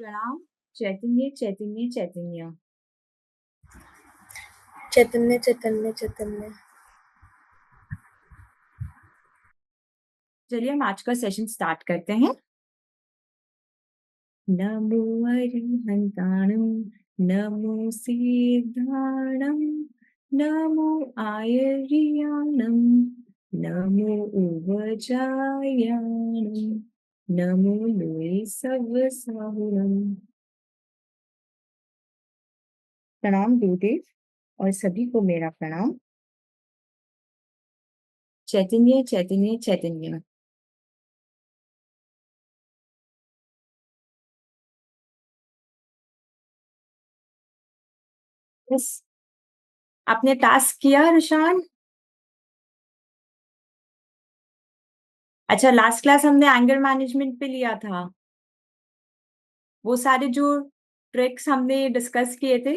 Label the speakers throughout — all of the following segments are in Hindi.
Speaker 1: प्रणाम। चैतन्य चैतन्य चैतन्य।
Speaker 2: चैतन्य चैतन्य चैतन्य।
Speaker 1: चलिए हम आज का सेशन स्टार्ट करते हैं। नमो अरिहंताणं, नमो सिद्धाणं, नमो आयर्याणं, नमो उवजायाणं, नमो लोए सवसाहुणं। प्रणाम गुरुदेव और सभी को मेरा प्रणाम। चैतन्य चैतन्य चैतन्य। बस आपने टास्क किया रुशान? अच्छा, लास्ट क्लास हमने एंगर मैनेजमेंट पे लिया था। वो सारे जो ट्रिक्स हमने डिस्कस किए थे,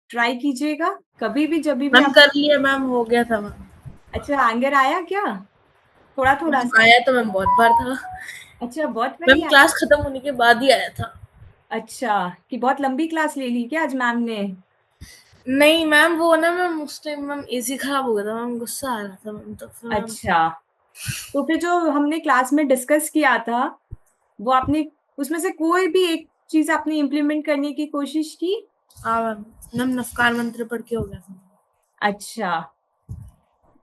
Speaker 1: ट्राई कीजिएगा कभी भी जब भी
Speaker 2: मैम
Speaker 1: आप।
Speaker 2: कर लिया मैम, हो गया था मैम।
Speaker 1: अच्छा, एंगर आया क्या? थोड़ा थोड़ा सा?
Speaker 2: आया तो मैम बहुत बार था
Speaker 1: अच्छा, बहुत
Speaker 2: मैम,
Speaker 1: बड़ी आया।
Speaker 2: क्लास खत्म होने के बाद ही आया था।
Speaker 1: अच्छा, कि बहुत लंबी क्लास ले ली क्या आज मैम ने?
Speaker 2: नहीं मैम, वो ना मैम उस टाइम मैम एसी खराब हो गया था मैम, गुस्सा आ रहा था मैम, तो फिर मैम।
Speaker 1: अच्छा, तो फिर जो हमने क्लास में डिस्कस किया था, वो आपने उसमें से कोई भी एक चीज आपने इम्प्लीमेंट करने की कोशिश की?
Speaker 2: हाँ मैम, मैम नमस्कार मंत्र पढ़ के हो गया था।
Speaker 1: अच्छा,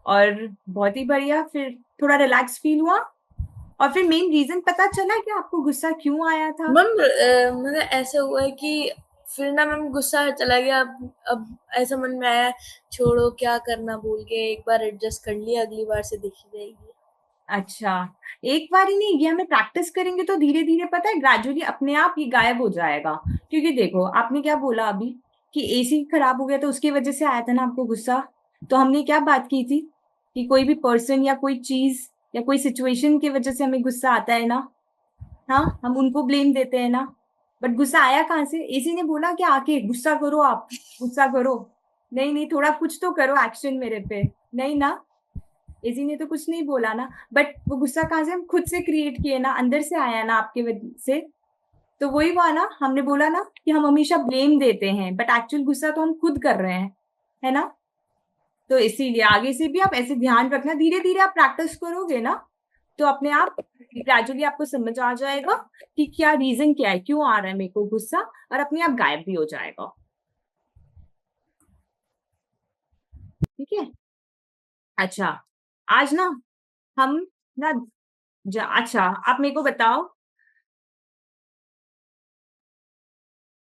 Speaker 1: और बहुत ही बढ़िया, फिर थोड़ा रिलैक्स फील हुआ? और फिर मेन रीजन पता चला कि आपको गुस्सा क्यों आया था?
Speaker 2: मैम मतलब ऐसे हुआ है कि फिर ना मैम गुस्सा चला गया। अब ऐसा मन में आया, छोड़ो क्या करना, बोल के एक बार एडजस्ट कर लिया, अगली बार से देखी जाएगी।
Speaker 1: अच्छा, एक बार ही नहीं, ये हमें प्रैक्टिस करेंगे तो धीरे धीरे पता है ग्रेजुअली अपने आप ये गायब हो जाएगा। क्योंकि देखो आपने क्या बोला अभी कि एसी खराब हो गया तो उसकी वजह से आया था ना आपको गुस्सा। तो हमने क्या बात की थी कि कोई भी पर्सन या कोई चीज या कोई सिचुएशन की वजह से हमें गुस्सा आता है ना। हाँ, हम उनको ब्लेम देते हैं ना। बट गुस्सा आया कहाँ से? एसी ने बोला कि आके गुस्सा करो, आप गुस्सा करो। नहीं नहीं, थोड़ा कुछ तो करो एक्शन मेरे पे। नहीं ना, इसी ने तो कुछ नहीं बोला ना। बट वो गुस्सा कहाँ से हम खुद से क्रिएट किए ना, अंदर से आया ना आपके वजह से। तो वही हुआ ना, हमने बोला ना कि हम हमेशा ब्लेम देते हैं बट एक्चुअल गुस्सा तो हम खुद कर रहे हैं, है ना। तो इसीलिए आगे से भी आप ऐसे ध्यान रखना, धीरे धीरे आप प्रैक्टिस करोगे ना तो अपने आप ग्रेजुअली आपको समझ आ जाएगा कि क्या रीजन क्या है, क्यों आ रहा है मेरे को गुस्सा, और अपने आप गायब भी हो जाएगा। ठीक है। अच्छा, आज ना हम ना अच्छा, आप मेरे को बताओ,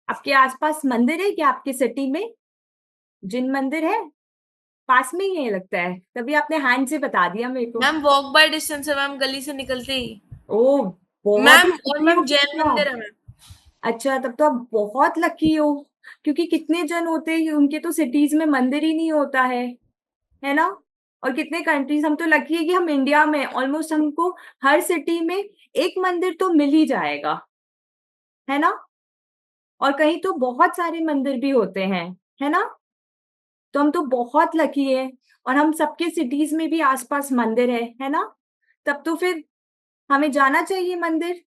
Speaker 1: आपके आसपास मंदिर है क्या आपके सिटी में? जिन मंदिर है पास में ही है लगता है, तभी आपने हैंड से बता दिया मेरे को।
Speaker 2: मैम वॉक बाय डिस्टेंस है मैम, गली से निकलते ही।
Speaker 1: ओ, बहुत ही
Speaker 2: मैम और
Speaker 1: लकी हो
Speaker 2: मैम जैन
Speaker 1: फिर तो
Speaker 2: मंदिर
Speaker 1: आप।
Speaker 2: है मैम।
Speaker 1: अच्छा, तब तो आप बहुत लकी हो। क्योंकि कितने जन होते हैं उनके तो सिटीज में मंदिर ही नहीं होता है ना। और कितने कंट्रीज, हम तो लकी है कि हम इंडिया में ऑलमोस्ट हमको हर सिटी में एक मंदिर तो मिल ही जाएगा, है ना। और कहीं तो बहुत सारे मंदिर भी होते हैं, है ना। तो हम तो बहुत लकी है। और हम सबके सिटीज में भी आसपास मंदिर है ना। तब तो फिर हमें जाना चाहिए मंदिर।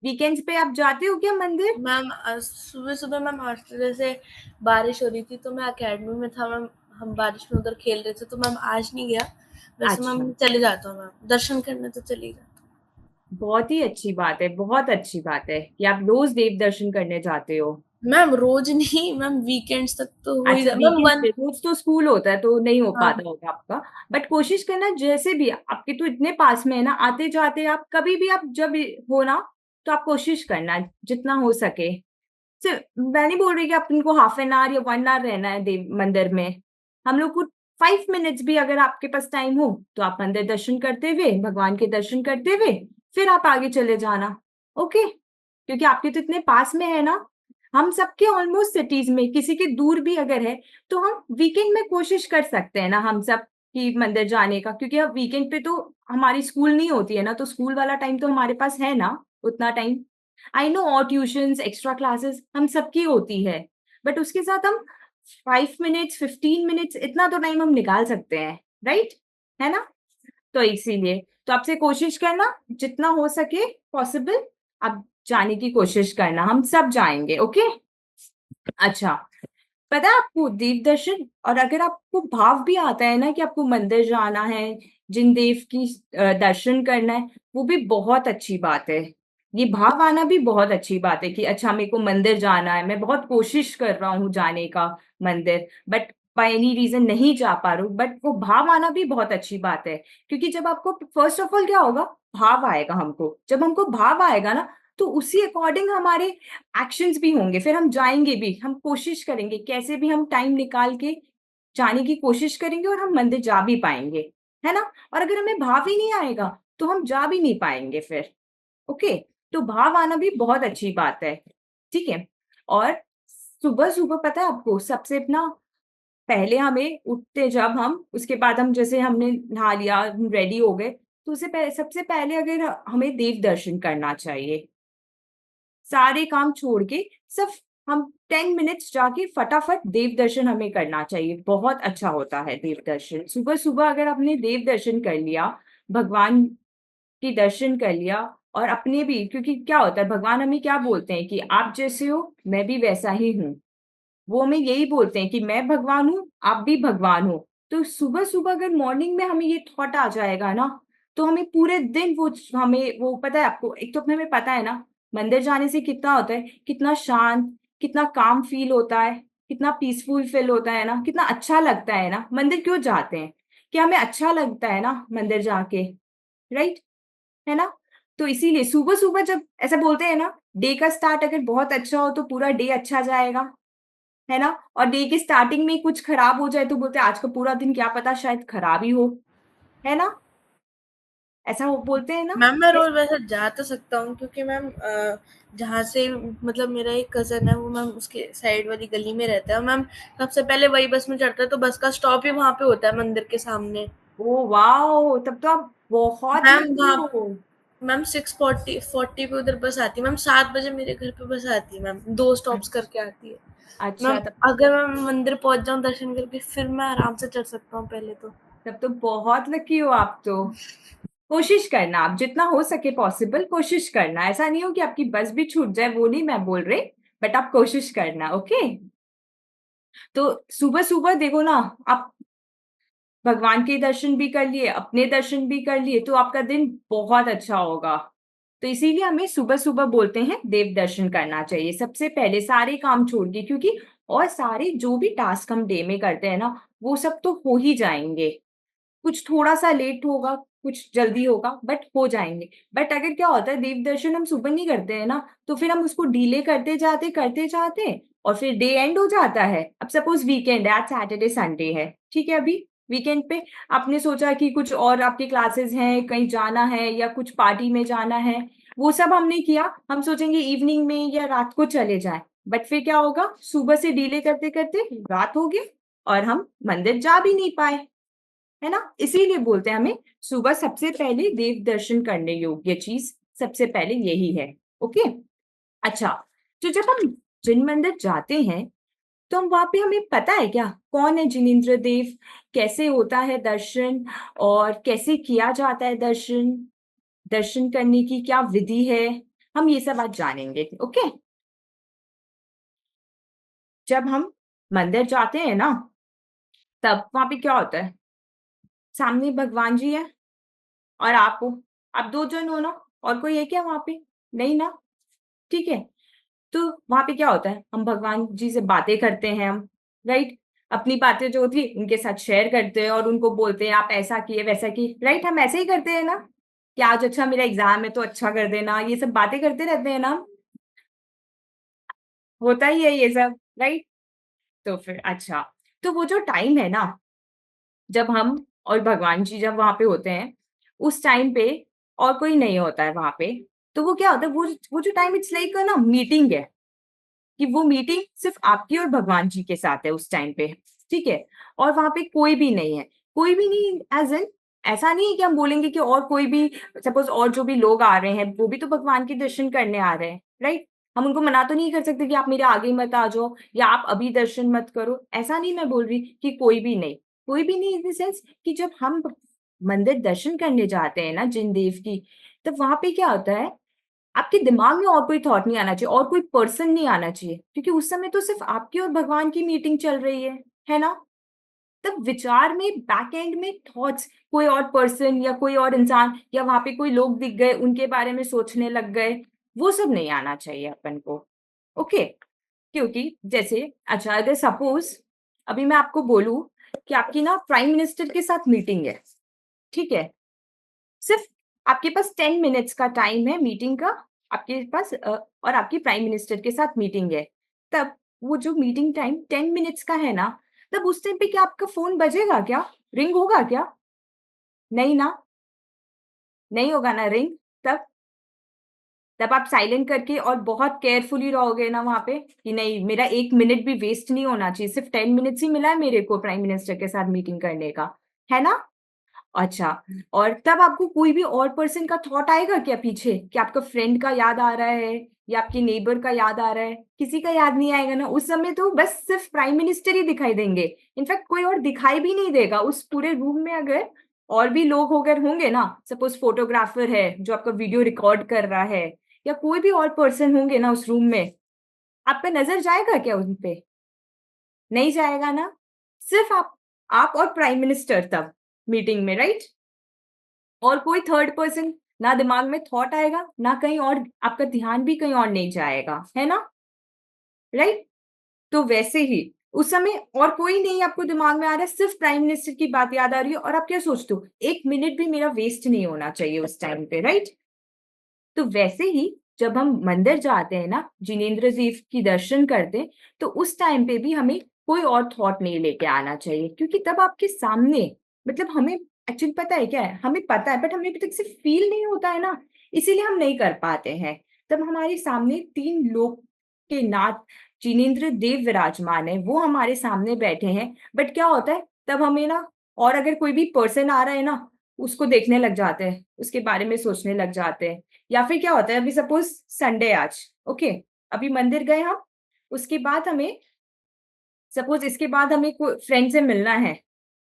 Speaker 1: वीकेंड्स पे आप जाते हो क्या मंदिर?
Speaker 2: मैम सुबह सुबह मैम आज तो जैसे बारिश हो रही थी तो मैं एकेडमी में था मैम, हम बारिश में उधर खेल रहे थे तो मैम आज नहीं गया। वैसे
Speaker 1: अच्छा,
Speaker 2: मैम चले जाता हूँ मैम, दर्शन करने तो चले ही जाता
Speaker 1: बहुत ही अच्छी बात है, बहुत अच्छी बात है कि आप रोज देव दर्शन करने जाते हो।
Speaker 2: हूँ मैम, रोज नहीं मैम, वीकेंड्स तक तो हो ही
Speaker 1: अच्छा,
Speaker 2: जाता मैम
Speaker 1: वीकेंड
Speaker 2: वन।
Speaker 1: पे, रोज तो स्कूल होता है तो नहीं हो
Speaker 2: हाँ
Speaker 1: पाता होगा आपका। बट कोशिश करना, जैसे भी आपके तो इतने पास में है ना, आते जाते आप कभी भी आप जब भी हो ना, तो आप कोशिश करना जितना हो सके। सिर्फ मैं नहीं बोल रही कि अपन को हाफ एन आवर या 1 आवर रहना है देव मंदिर में। हम लोग को 5 मिनट्स भी अगर आपके पास टाइम हो तो आप मंदिर दर्शन करते हुए, भगवान के दर्शन करते हुए फिर आप आगे चले जाना। ओके, क्योंकि आपके तो इतने पास में है ना। हम सबके ऑलमोस्ट सिटीज में, किसी के दूर भी अगर है तो हम वीकेंड में कोशिश कर सकते हैं ना हम सब की मंदिर जाने का। क्योंकि अब वीकेंड पे तो हमारी स्कूल नहीं होती है ना, तो स्कूल वाला टाइम तो हमारे पास है ना, उतना टाइम। आई नो, और ट्यूशंस एक्स्ट्रा क्लासेस हम सबकी होती है, बट उसके साथ हम 5 मिनट्स 15 मिनट्स इतना तो टाइम हम निकाल सकते हैं, राइट, है ना। तो इसीलिए तो आपसे कोशिश करना जितना हो सके पॉसिबल, आप जाने की कोशिश करना, हम सब जाएंगे, ओके। अच्छा, पता है आपको देव दर्शन, और अगर आपको भाव भी आता है ना कि आपको मंदिर जाना है, जिन देव की दर्शन करना है, वो भी बहुत अच्छी बात है। ये भाव आना भी बहुत अच्छी बात है कि अच्छा मेरे को मंदिर जाना है, मैं बहुत कोशिश कर रहा हूँ जाने का मंदिर, बट बाय एनी रीजन नहीं जा पा रहा हूँ, बट वो भाव आना भी बहुत अच्छी बात है। क्योंकि जब आपको फर्स्ट ऑफ ऑल क्या होगा, भाव आएगा हमको, जब हमको भाव आएगा ना, तो उसी अकॉर्डिंग हमारे एक्शंस भी होंगे, फिर हम जाएंगे भी, हम कोशिश करेंगे कैसे भी हम टाइम निकाल के जाने की कोशिश करेंगे, और हम मंदिर जा भी पाएंगे, है ना। और अगर हमें भाव ही नहीं आएगा तो हम जा भी नहीं पाएंगे फिर, ओके। तो भाव आना भी बहुत अच्छी बात है, ठीक है। और सुबह सुबह पता है आपको, सबसे अपना पहले हमें उठते जब हम, उसके बाद हम जैसे हमने नहा लिया, रेडी हो गए, तो उससे पहले सबसे पहले अगर हमें देव दर्शन करना चाहिए, सारे काम छोड़ के सिर्फ हम 10 मिनट्स जाके फटाफट देव दर्शन हमें करना चाहिए, बहुत अच्छा होता है देव दर्शन। सुबह सुबह अगर आपने देव दर्शन कर लिया, भगवान की दर्शन कर लिया, और अपने भी, क्योंकि क्या होता है भगवान हमें क्या बोलते हैं कि आप जैसे हो मैं भी वैसा ही हूँ, वो हमें यही बोलते हैं कि मैं भगवान हूँ, आप भी भगवान हो। तो सुबह सुबह अगर मॉर्निंग में हमें ये थॉट आ जाएगा ना, तो हमें पूरे दिन वो, हमें वो पता है आपको, एक तो हमें पता है ना मंदिर जाने से कितना होता है, कितना शांत, कितना काम फील होता है, कितना पीसफुल फील होता है ना, कितना अच्छा लगता है ना। मंदिर क्यों जाते हैं, कि हमें अच्छा लगता है ना मंदिर जाके, राइट, है ना। तो इसीलिए सुबह सुबह जब ऐसा बोलते हैं ना, डे का स्टार्ट अगर बहुत अच्छा हो तो पूरा डे अच्छा जाएगा, है ना। और डे की स्टार्टिंग में कुछ खराब हो जाए तो बोलते हैं आज का पूरा दिन क्या पता शायद खराब ही हो, है ना, ऐसा वो बोलते हैं ना।
Speaker 2: मैम मैं रोज वैसे जा तो सकता हूँ, क्योंकि मैम जहाँ से मतलब मेरा एक कजन है, वो मैम उसके साइड वाली गली में रहता है, और मैम सबसे पहले वही बस में चढ़ता है, तो बस का स्टॉप ही वहां पे होता है मंदिर के सामने।
Speaker 1: ओ वाओ, तब तो आप बहुत
Speaker 2: मैम
Speaker 1: लकी
Speaker 2: वहाँ
Speaker 1: हो।
Speaker 2: मैम 6:40 पे उधर बस आती है मैम, 7 बजे मेरे घर पे बस आती है मैम, 2 स्टॉप्स करके आती है
Speaker 1: अच्छा,
Speaker 2: मैम। अगर मैं मंदिर पहुंच जाऊं दर्शन करके, फिर मैं आराम से चढ़ सकता हूँ पहले तो।
Speaker 1: तब तो बहुत लकी हो आप तो। कोशिश करना, आप जितना हो सके पॉसिबल कोशिश करना, ऐसा नहीं हो कि आपकी बस भी छूट जाए, वो नहीं मैं बोल रही, बट आप कोशिश करना, ओके। तो सुबह सुबह देखो ना, आप भगवान के दर्शन भी कर लिए, अपने दर्शन भी कर लिए, तो आपका दिन बहुत अच्छा होगा। तो इसीलिए हमें सुबह सुबह बोलते हैं देव दर्शन करना चाहिए सबसे पहले, सारे काम छोड़ के, क्योंकि और सारे जो भी टास्क हम डे में करते हैं ना, वो सब तो हो ही जाएंगे, कुछ थोड़ा सा लेट होगा, कुछ जल्दी होगा, बट हो जाएंगे। बट अगर क्या होता है देव दर्शन हम सुबह नहीं करते हैं ना, तो फिर हम उसको डिले करते जाते, और फिर डे एंड हो जाता है। अब सपोज वीकेंड है, आज सैटरडे संडे है, ठीक है, अभी वीकेंड पे आपने सोचा कि कुछ और आपके क्लासेस हैं, कहीं जाना है या कुछ पार्टी में जाना है, वो सब हमने किया, हम सोचेंगे इवनिंग में या रात को चले जाएं, बट फिर क्या होगा, सुबह से डिले करते करते रात हो गई, और हम मंदिर जा भी नहीं पाए, है ना। इसीलिए बोलते हैं हमें सुबह सबसे पहले देव दर्शन करने योग्य चीज सबसे पहले यही है, ओके। अच्छा, तो जब हम जिन मंदिर जाते हैं, तो हम वहां पे हमें पता है क्या कौन है जिनेंद्र देव, कैसे होता है दर्शन, और कैसे किया जाता है दर्शन, दर्शन करने की क्या विधि है, हम ये सब आज जानेंगे, ओके। जब हम मंदिर जाते हैं ना, तब वहां पे क्या होता है, सामने भगवान जी है और आप हो, आप दो जन हो ना, और कोई है क्या वहां पे, नहीं ना, ठीक है। तो वहां पे क्या होता है, हम भगवान जी से बातें करते हैं, हम, राइट, अपनी बातें जो थी उनके साथ शेयर करते हैं, और उनको बोलते हैं आप ऐसा किए वैसा किए, राइट, हम ऐसे ही करते हैं ना, कि आज अच्छा मेरा एग्जाम है तो अच्छा कर देना, ये सब बातें करते रहते हैं ना, होता ही है ये सब, राइट। तो फिर अच्छा, तो वो जो टाइम है ना, जब हम और भगवान जी जब वहां पे होते हैं, उस टाइम पे और कोई नहीं होता है वहां पे, तो वो क्या होता है, वो जो टाइम इट्स लाइक ना मीटिंग है, कि वो मीटिंग सिर्फ आपकी और भगवान जी के साथ है उस टाइम पे, ठीक है। और वहां पे कोई भी नहीं है, कोई भी नहीं, एज इन ऐसा नहीं है कि हम बोलेंगे कि और कोई भी, सपोज और जो भी लोग आ रहे हैं वो भी तो भगवान के दर्शन करने आ रहे हैं, राइट। हम उनको मना तो नहीं कर सकते कि आप मेरे आगे मत आ जाओ, या आप अभी दर्शन मत करो, ऐसा नहीं मैं बोल रही कि कोई भी नहीं, कोई भी नहीं इन द सेंस कि जब हम मंदिर दर्शन करने जाते हैं ना जिन देव की, तब वहां पे क्या होता है, आपके दिमाग में और कोई थॉट नहीं आना चाहिए और कोई पर्सन नहीं आना चाहिए, क्योंकि उस समय तो सिर्फ आपकी और भगवान की मीटिंग चल रही है ना। तब विचार में बैक एंड में थॉट्स, कोई और पर्सन या कोई और इंसान या वहां पे कोई लोग दिख गए उनके बारे में सोचने लग गए, वो सब नहीं आना चाहिए अपन को। ओके। क्योंकि जैसे, अच्छा अगर सपोज अभी मैं आपको बोलूं कि आपकी ना प्राइम मिनिस्टर के साथ मीटिंग है, ठीक है, सिर्फ आपके पास 10 मिनट्स का टाइम है मीटिंग का, आपके पास और आपकी प्राइम मिनिस्टर के साथ मीटिंग है, तब वो जो मीटिंग टाइम 10 मिनट्स का है ना, तब उस टाइम पे क्या आपका फोन बजेगा क्या, रिंग होगा क्या? नहीं ना, नहीं होगा ना रिंग। तब तब आप साइलेंट करके और बहुत केयरफुली रहोगे ना वहां पे कि नहीं, मेरा 1 मिनट भी वेस्ट नहीं होना चाहिए, सिर्फ 10 मिनट्स ही मिला है मेरे को प्राइम मिनिस्टर के साथ मीटिंग करने का, है ना। अच्छा, और तब आपको कोई भी और पर्सन का थॉट आएगा क्या पीछे, कि आपका फ्रेंड का याद आ रहा है या आपके नेबर का याद आ रहा है? किसी का याद नहीं आएगा ना उस समय, तो बस सिर्फ प्राइम मिनिस्टर ही दिखाई देंगे। इनफैक्ट कोई और दिखाई भी नहीं देगा उस पूरे रूम में। अगर और भी लोग अगर होंगे ना, सपोज फोटोग्राफर है जो आपका वीडियो रिकॉर्ड कर रहा है, या कोई भी और पर्सन होंगे ना उस रूम में, आपका नजर जाएगा क्या उन पे? नहीं जाएगा ना। सिर्फ आप और प्राइम मिनिस्टर तब मीटिंग में, राइट। और कोई थर्ड पर्सन ना, दिमाग में थॉट आएगा ना कहीं और, आपका ध्यान भी कहीं और नहीं जाएगा, है ना, राइट। तो वैसे ही उस समय और कोई नहीं आपको दिमाग में आ रहा है, सिर्फ प्राइम मिनिस्टर की बात याद आ रही है, और आप क्या सोचते हो, 1 मिनट भी मेरा वेस्ट नहीं होना चाहिए उस टाइम पे, राइट। तो वैसे ही जब हम मंदिर जाते हैं ना, जिनेंद्र देव की दर्शन करते हैं, तो उस टाइम पे भी हमें कोई और थॉट नहीं लेके आना चाहिए, क्योंकि तब आपके सामने, मतलब हमें एक्चुअली पता है क्या है, हमें पता है बट हमें अभी तक से फील नहीं होता है ना, इसीलिए हम नहीं कर पाते हैं। तब हमारे सामने 3 लोग के नाथ जिनेंद्र देव विराजमान है, वो हमारे सामने बैठे हैं, बट क्या होता है तब हमें ना, और अगर कोई भी पर्सन आ रहा है ना, उसको देखने लग जाते हैं, उसके बारे में सोचने लग जाते हैं। या फिर क्या होता है, अभी सपोज संडे आज, ओके, अभी मंदिर गए हम, उसके बाद हमें, सपोज इसके बाद हमें कोई फ्रेंड से मिलना है,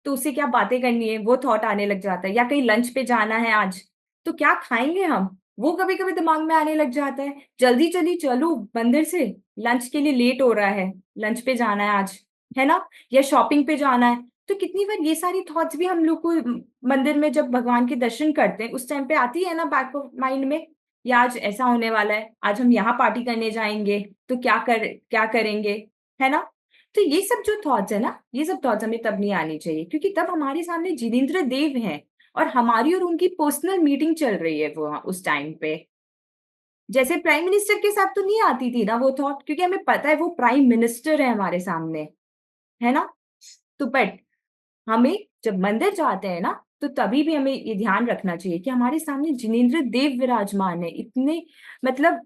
Speaker 1: तो उससे क्या बातें करनी है वो थॉट आने लग जाता है, या कहीं लंच पे जाना है आज, तो क्या खाएंगे हम, वो कभी कभी दिमाग में आने लग जाता है। जल्दी जल्दी चलो मंदिर से, लंच के लिए लेट हो रहा है, लंच पे जाना है आज, है ना, या शॉपिंग पे जाना है। तो कितनी बार ये सारी थॉट्स भी हम लोग को मंदिर में जब भगवान के दर्शन करते हैं उस टाइम पे आती है ना बैक ऑफ माइंड में, या आज ऐसा होने वाला है, आज हम यहाँ पार्टी करने जाएंगे, तो क्या करेंगे, है ना। तो ये सब जो थॉट्स है ना, ये सब थॉट्स हमें तब नहीं आनी चाहिए, क्योंकि तब हमारे सामने जिनेंद्र देव हैं और हमारी और उनकी पर्सनल मीटिंग चल रही है वो उस टाइम पे। जैसे प्राइम मिनिस्टर के साथ तो नहीं आती थी ना वो थॉट, क्योंकि हमें पता है वो प्राइम मिनिस्टर है हमारे सामने, है ना। तो बट हमें जब मंदिर जाते हैं ना, तो तभी भी हमें ये ध्यान रखना चाहिए कि हमारे सामने जिनेंद्र देव विराजमान है, इतने, मतलब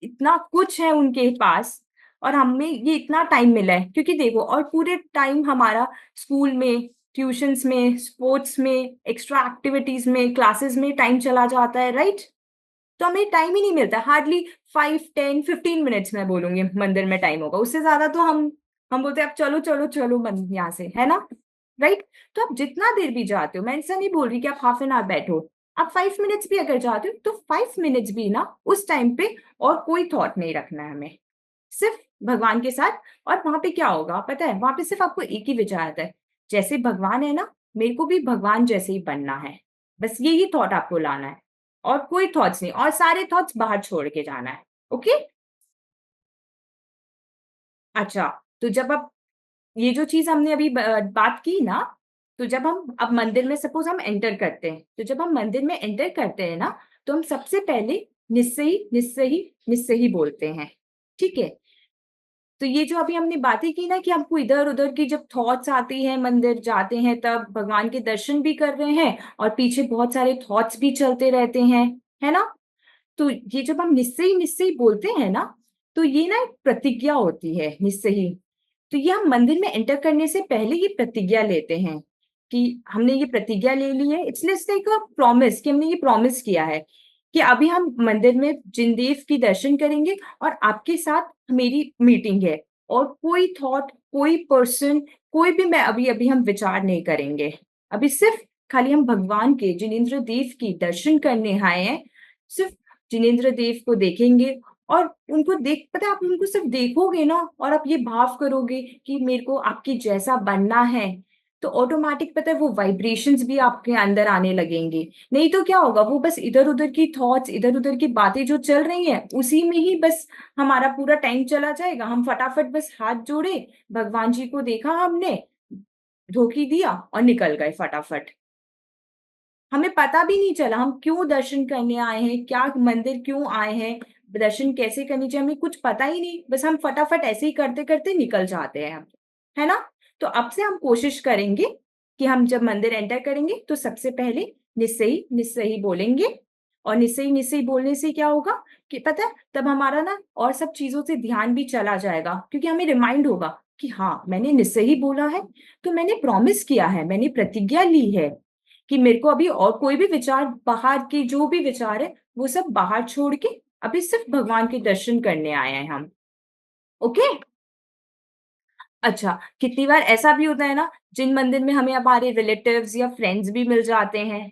Speaker 1: इतना कुछ है उनके पास, और हमें ये इतना टाइम मिला है, क्योंकि देखो, और पूरे टाइम हमारा स्कूल में, ट्यूशंस में, स्पोर्ट्स में, एक्स्ट्रा एक्टिविटीज में, क्लासेस में टाइम चला जाता है, राइट। तो हमें टाइम ही नहीं मिलता, हार्डली 5, 10, 15 मिनट्स मैं बोलूंगी मंदिर में टाइम होगा, उससे ज्यादा तो हम बोलते हैं अब चलो चलो चलो मन यहाँ से, है ना, राइट। तो आप जितना देर भी जाते हो, मैं ऐसा नहीं बोल रही कि आप हाफ एन आवर बैठो, आप 5 मिनट्स भी अगर जाते हो तो 5 मिनट्स भी ना उस टाइम पे और कोई थॉट नहीं रखना है हमें, सिर्फ भगवान के साथ। और वहां पे क्या होगा पता है, वहां पे सिर्फ आपको एक ही विचार आता है, जैसे भगवान है ना, मेरे को भी भगवान जैसे ही बनना है, बस यही थॉट आपको लाना है, और कोई थॉट्स नहीं, और सारे थॉट्स बाहर छोड़ के जाना है। ओके। अच्छा, तो जब आप, ये जो चीज हमने अभी बात की ना, तो जब हम अब मंदिर में सपोज हम एंटर करते हैं, तो जब हम मंदिर में एंटर करते हैं ना, तो हम सबसे पहले निस्सही निस्सही निस्सही बोलते हैं, ठीक है। तो ये जो अभी हमने बातें की ना, कि हमको इधर उधर की जब थॉट्स आती हैं, मंदिर जाते हैं तब भगवान के दर्शन भी कर रहे हैं और पीछे बहुत सारे थॉट्स भी चलते रहते हैं, है ना। तो ये जब हम निस्सही निस्सही बोलते हैं ना, तो ये ना एक प्रतिज्ञा होती है निस्सही। तो ये हम मंदिर में एंटर करने से पहले ये प्रतिज्ञा लेते हैं, कि हमने ये प्रतिज्ञा ले ली है, इट्स लाइक अ प्रॉमिस, कि हमने ये प्रॉमिस किया है कि अभी हम मंदिर में जिनदेव की दर्शन करेंगे और आपके साथ मेरी मीटिंग है, और कोई थॉट, कोई पर्सन, कोई भी मैं अभी अभी हम विचार नहीं करेंगे, अभी सिर्फ खाली हम भगवान के जिनेंद्र देव की दर्शन करने आए हैं, सिर्फ जिनेंद्र देव को देखेंगे और उनको देख, पता है आप उनको सिर्फ देखोगे ना और आप ये भाव करोगे कि मेरे को आपकी जैसा बनना है, तो ऑटोमेटिक पता है वो वाइब्रेशंस भी आपके अंदर आने लगेंगे। नहीं तो क्या होगा, वो बस इधर उधर की थॉट्स, इधर उधर की बातें जो चल रही हैं उसी में ही बस हमारा पूरा टाइम चला जाएगा। हम फटाफट बस हाथ जोड़े, भगवान जी को देखा हमने, धोखी दिया और निकल गए फटाफट। हमें पता भी नहीं चला हम क्यों दर्शन करने आए हैं, क्या मंदिर क्यों आए हैं, दर्शन कैसे करनी चाहिए, हमें कुछ पता ही नहीं, बस हम फटाफट ऐसे ही करते करते निकल जाते हैं, है ना। तो अब से हम कोशिश करेंगे कि हम जब मंदिर एंटर करेंगे तो सबसे पहले निस्सई निस्सई बोलेंगे। और निस्सई निस्सई बोलने से क्या होगा कि पता है तब हमारा ना और सब चीजों से ध्यान भी चला जाएगा, क्योंकि हमें रिमाइंड होगा कि हाँ मैंने निस्सई बोला है, तो मैंने प्रॉमिस किया है, मैंने प्रतिज्ञा ली है कि मेरे को अभी और कोई भी विचार, बाहर के जो भी विचार है वो सब बाहर छोड़ के अभी सिर्फ भगवान के दर्शन करने आए हैं हम। ओके। अच्छा, कितनी बार ऐसा भी होता है ना, जिन मंदिर में हमें हमारे रिलेटिव्स या फ्रेंड्स भी मिल जाते हैं,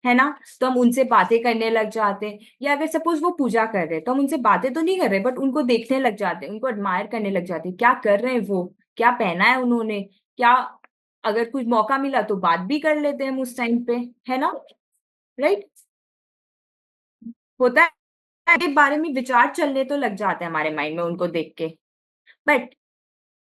Speaker 1: है ना, तो हम उनसे बातें करने लग जाते हैं, या अगर सपोज वो पूजा कर रहे हैं तो हम उनसे बातें तो नहीं कर रहे बट उनको देखने लग जाते हैं, उनको एडमायर करने लग जाते हैं, क्या कर रहे हैं वो, क्या पहना है उन्होंने, क्या, अगर कुछ मौका मिला तो बात भी कर लेते हैं हम उस टाइम पे, है ना, राइट। होता है के बारे में विचार चलने तो लग जाते हैं हमारे माइंड में उनको देख के, बट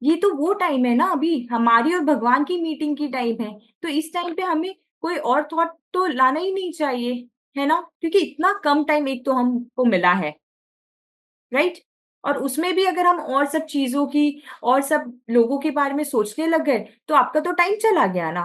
Speaker 1: ये तो वो टाइम है ना, अभी हमारी और भगवान की मीटिंग की टाइम है, तो इस टाइम पे हमें कोई और थॉट तो लाना ही नहीं चाहिए, है ना, क्योंकि इतना कम टाइम एक तो हमको मिला है, राइट। और उसमें भी अगर हम और सब चीजों की और सब लोगों के बारे में सोचने लग गए तो आपका तो टाइम चला गया ना।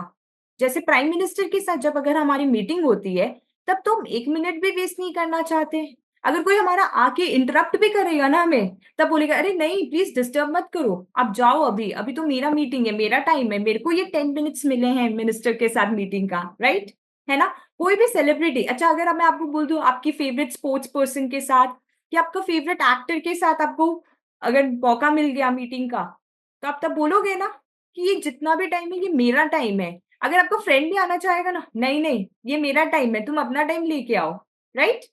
Speaker 1: जैसे प्राइम मिनिस्टर के साथ जब अगर हमारी मीटिंग होती है तब तो हम 1 मिनट भी वेस्ट नहीं करना चाहते। अगर कोई हमारा आके इंटरप्ट भी करेगा ना हमें, तब बोलेगा अरे नहीं प्लीज डिस्टर्ब मत करो, आप जाओ, अभी अभी तो मेरा मीटिंग है, मेरा टाइम है, मेरे को ये 10 मिनट्स मिले हैं मिनिस्टर के साथ मीटिंग का, राइट, है ना। कोई भी सेलिब्रिटी, अच्छा अगर मैं आपको बोल दूं आपकी फेवरेट स्पोर्ट्स पर्सन के साथ या आपका फेवरेट एक्टर के साथ आपको अगर मौका मिल गया मीटिंग का, तो आप तब बोलोगे ना कि ये जितना भी टाइम है ये मेरा टाइम है। अगर आपका फ्रेंड भी आना चाहेगा ना, नहीं नहीं ये मेरा टाइम है, तुम अपना टाइम लेके आओ, राइट,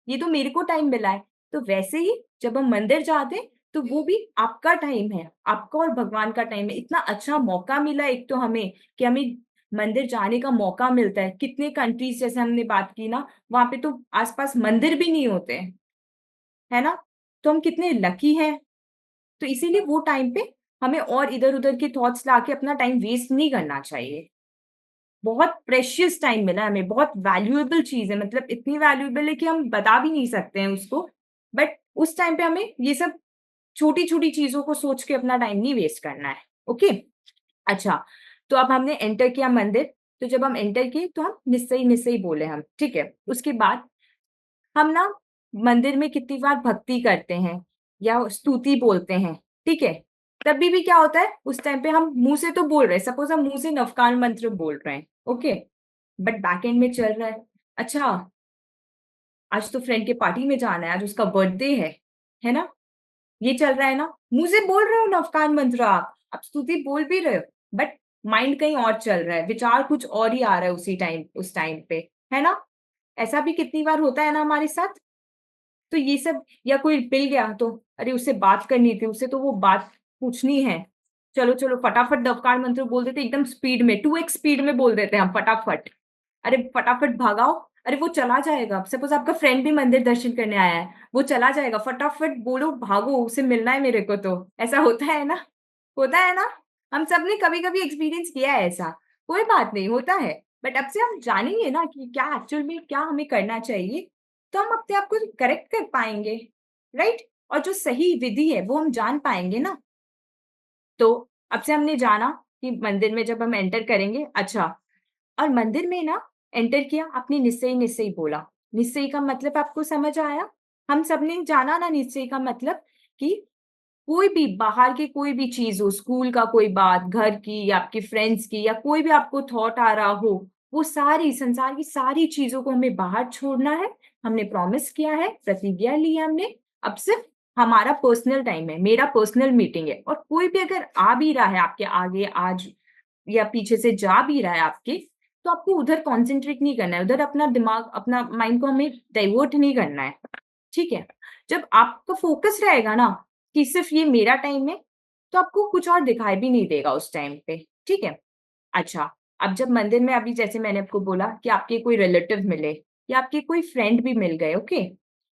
Speaker 1: ये तो मेरे को टाइम मिला है। तो वैसे ही जब हम मंदिर जाते हैं तो वो भी आपका टाइम है, आपका और भगवान का टाइम है। इतना अच्छा मौका मिला एक तो हमें कि हमें मंदिर जाने का मौका मिलता है। कितने कंट्रीज जैसे हमने बात की ना, वहां पे तो आसपास मंदिर भी नहीं होते हैं, है ना, तो हम कितने लकी हैं। तो इसीलिए वो टाइम पे हमें और इधर उधर के थॉट्स लाके अपना टाइम वेस्ट नहीं करना चाहिए। बहुत प्रेशियस टाइम मिला है हमें, बहुत वैल्यूएबल चीज है, मतलब इतनी वैल्यूएबल है कि हम बता भी नहीं सकते हैं उसको। बट उस टाइम पे हमें ये सब छोटी छोटी चीजों को सोच के अपना टाइम नहीं वेस्ट करना है। ओके। अच्छा, तो अब हमने एंटर किया मंदिर, तो जब हम एंटर किए तो हम निस्सई निस्सई बोले हम, ठीक है। उसके बाद हम ना मंदिर में कितनी बार भक्ति करते हैं या स्तुति बोलते हैं, ठीक है। तभी भी क्या होता है उस टाइम पे हम मुंह से तो बोल रहे हैं, सपोज हम मुंह से नवकार मंत्र बोल रहे हैं, ओके, बट बैक एंड में चल रहा है, अच्छा आज तो फ्रेंड के पार्टी में जाना है, आज उसका बर्थडे है ना, ये चल रहा है ना, मुंह से बोल रहे हो नवकार मंत्र, आप स्तुति बोल भी रहे हो, बट माइंड कहीं और चल रहा है, विचार कुछ और ही आ रहा है उसी टाइम, उस टाइम पे, है ना। ऐसा भी कितनी बार होता है ना हमारे साथ। तो ये सब, या कोई मिल गया तो अरे उससे बात करनी थी, उससे तो वो बात पूछनी है, चलो चलो फटाफट दवकार मंत्र बोल देते एकदम स्पीड में, 2x स्पीड में बोल देते हैं हम फटाफट। अरे फटाफट भागाओ, अरे वो चला जाएगा, सपोज आपका फ्रेंड भी मंदिर दर्शन करने आया है, वो चला जाएगा, फटाफट बोलो भागो उसे मिलना है मेरे को, तो ऐसा होता है ना, होता है ना। हम सब ने कभी कभी एक्सपीरियंस किया है ऐसा, कोई बात नहीं, होता है। बट अब से हम जानेंगे ना कि क्या एक्चुअल में क्या हमें करना चाहिए, तो हम अपने आप को करेक्ट कर पाएंगे, राइट। और जो सही विधि है वो हम जान पाएंगे ना। तो अब से हमने जाना कि मंदिर में जब हम एंटर करेंगे, अच्छा, और मंदिर में ना एंटर किया, आपने निश्चय निश्चय बोला, निश्चय का मतलब आपको समझ आया। हम सबने जाना ना निश्चय का मतलब कि कोई भी बाहर की कोई भी चीज हो, स्कूल का कोई बात, घर की या आपके फ्रेंड्स की, या कोई भी आपको थॉट आ रहा हो, वो सारी संसार की सारी चीजों को हमें बाहर छोड़ना है। हमने प्रॉमिस किया है, प्रतिज्ञा ली है हमने। अब सिर्फ हमारा पर्सनल टाइम है, मेरा पर्सनल मीटिंग है, और कोई भी अगर आ भी रहा है आपके आगे आज या पीछे से जा भी रहा है आपके, तो आपको उधर कॉन्सेंट्रेट नहीं करना है, उधर अपना दिमाग, अपना माइंड को हमें डाइवर्ट नहीं करना है, ठीक है। जब आपका फोकस रहेगा ना कि सिर्फ ये मेरा टाइम है, तो आपको कुछ और दिखाई भी नहीं देगा उस टाइम पे, ठीक है। अच्छा, अब जब मंदिर में, अभी जैसे मैंने आपको बोला कि आपके कोई रिलेटिव मिले या आपके कोई फ्रेंड भी मिल गए, ओके,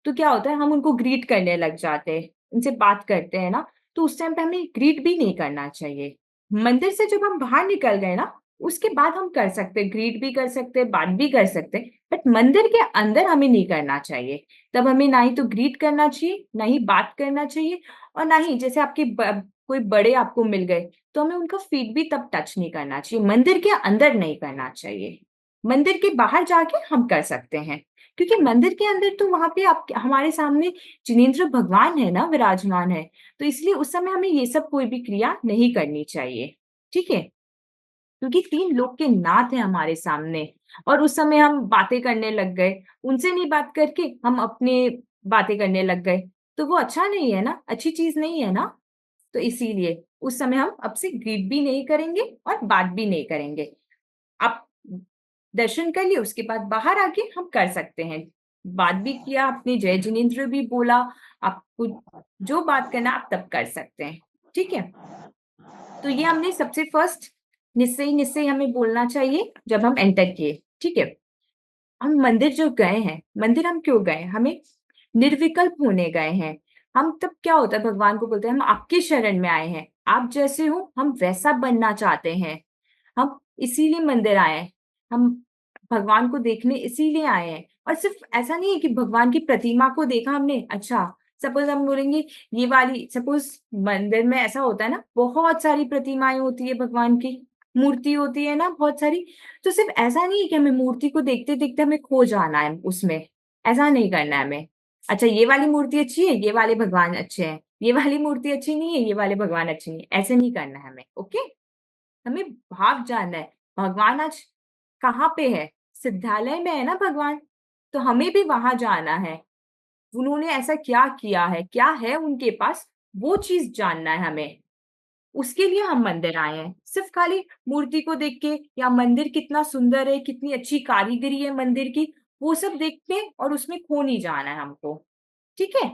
Speaker 1: तो क्या होता है, हम उनको ग्रीट करने लग जाते हैं, उनसे बात करते हैं ना, तो उस टाइम पे हमें ग्रीट भी नहीं करना चाहिए। मंदिर से जब हम बाहर निकल गए ना, उसके बाद हम कर सकते हैं, ग्रीट भी कर सकते हैं, बात भी कर सकते हैं, बट मंदिर के अंदर हमें नहीं करना चाहिए। तब हमें ना ही तो ग्रीट करना चाहिए, ना ही बात करना चाहिए, और ना ही जैसे आपके कोई बड़े आपको मिल गए, तो हमें उनका फीट भी तब टच नहीं करना चाहिए, मंदिर के अंदर नहीं करना चाहिए। मंदिर के बाहर जाके हम कर सकते हैं, क्योंकि मंदिर के अंदर तो वहां पे आप, हमारे सामने जिनेंद्र भगवान है ना, विराजमान है, तो इसलिए उस समय हमें ये सब कोई भी क्रिया नहीं करनी चाहिए, ठीक है। क्योंकि 3 लोक के नाथ हैं हमारे सामने, और उस समय हम बातें करने लग गए, उनसे नहीं बात करके हम अपने बातें करने लग गए, तो वो अच्छा नहीं है ना, अच्छी चीज नहीं है ना। तो इसीलिए उस समय हम अब से ग्रीट भी नहीं करेंगे और बात भी नहीं करेंगे। आप दर्शन कर लिए, उसके बाद बाहर आके हम कर सकते हैं, बात भी किया, आपने जय जिनेंद्र भी बोला, आपको जो बात करना आप तब कर सकते हैं, ठीक है। तो ये हमने सबसे फर्स्ट निश्चय निश्चय हमें बोलना चाहिए जब हम एंटर किए, ठीक है। हम मंदिर जो गए हैं, मंदिर हम क्यों गए, हमें निर्विकल्प होने गए हैं। हम तब क्या होता है, भगवान को बोलते हैं हम आपके शरण में आए हैं, आप जैसे हो हम वैसा बनना चाहते हैं, हम इसीलिए मंदिर आए हैं, हम भगवान को देखने इसीलिए आए हैं। और सिर्फ ऐसा नहीं है कि भगवान की प्रतिमा को देखा हमने, अच्छा सपोज हम बोलेंगे ये वाली, सपोज मंदिर में ऐसा होता है ना, बहुत सारी प्रतिमाएं होती है भगवान की, मूर्ति होती है ना बहुत सारी, तो सिर्फ ऐसा नहीं है कि हमें मूर्ति को देखते देखते हमें खो जाना है उसमें, ऐसा नहीं करना है हमें। अच्छा ये वाली मूर्ति अच्छी है, ये वाले भगवान अच्छे हैं, ये वाली मूर्ति अच्छी नहीं है, ये वाले भगवान अच्छे नहीं है, ऐसे नहीं करना है हमें, ओके। हमें भाव जानना है, भगवान आज कहाँ पे है, सिद्धालय में है ना भगवान, तो हमें भी वहां जाना है, उन्होंने ऐसा क्या किया है, क्या है उनके पास, वो चीज जानना है हमें, उसके लिए हम मंदिर आए हैं। सिर्फ खाली मूर्ति को देख के, या मंदिर कितना सुंदर है, कितनी अच्छी कारीगरी है मंदिर की, वो सब देख के और उसमें खो नहीं जाना है हमको, ठीक है।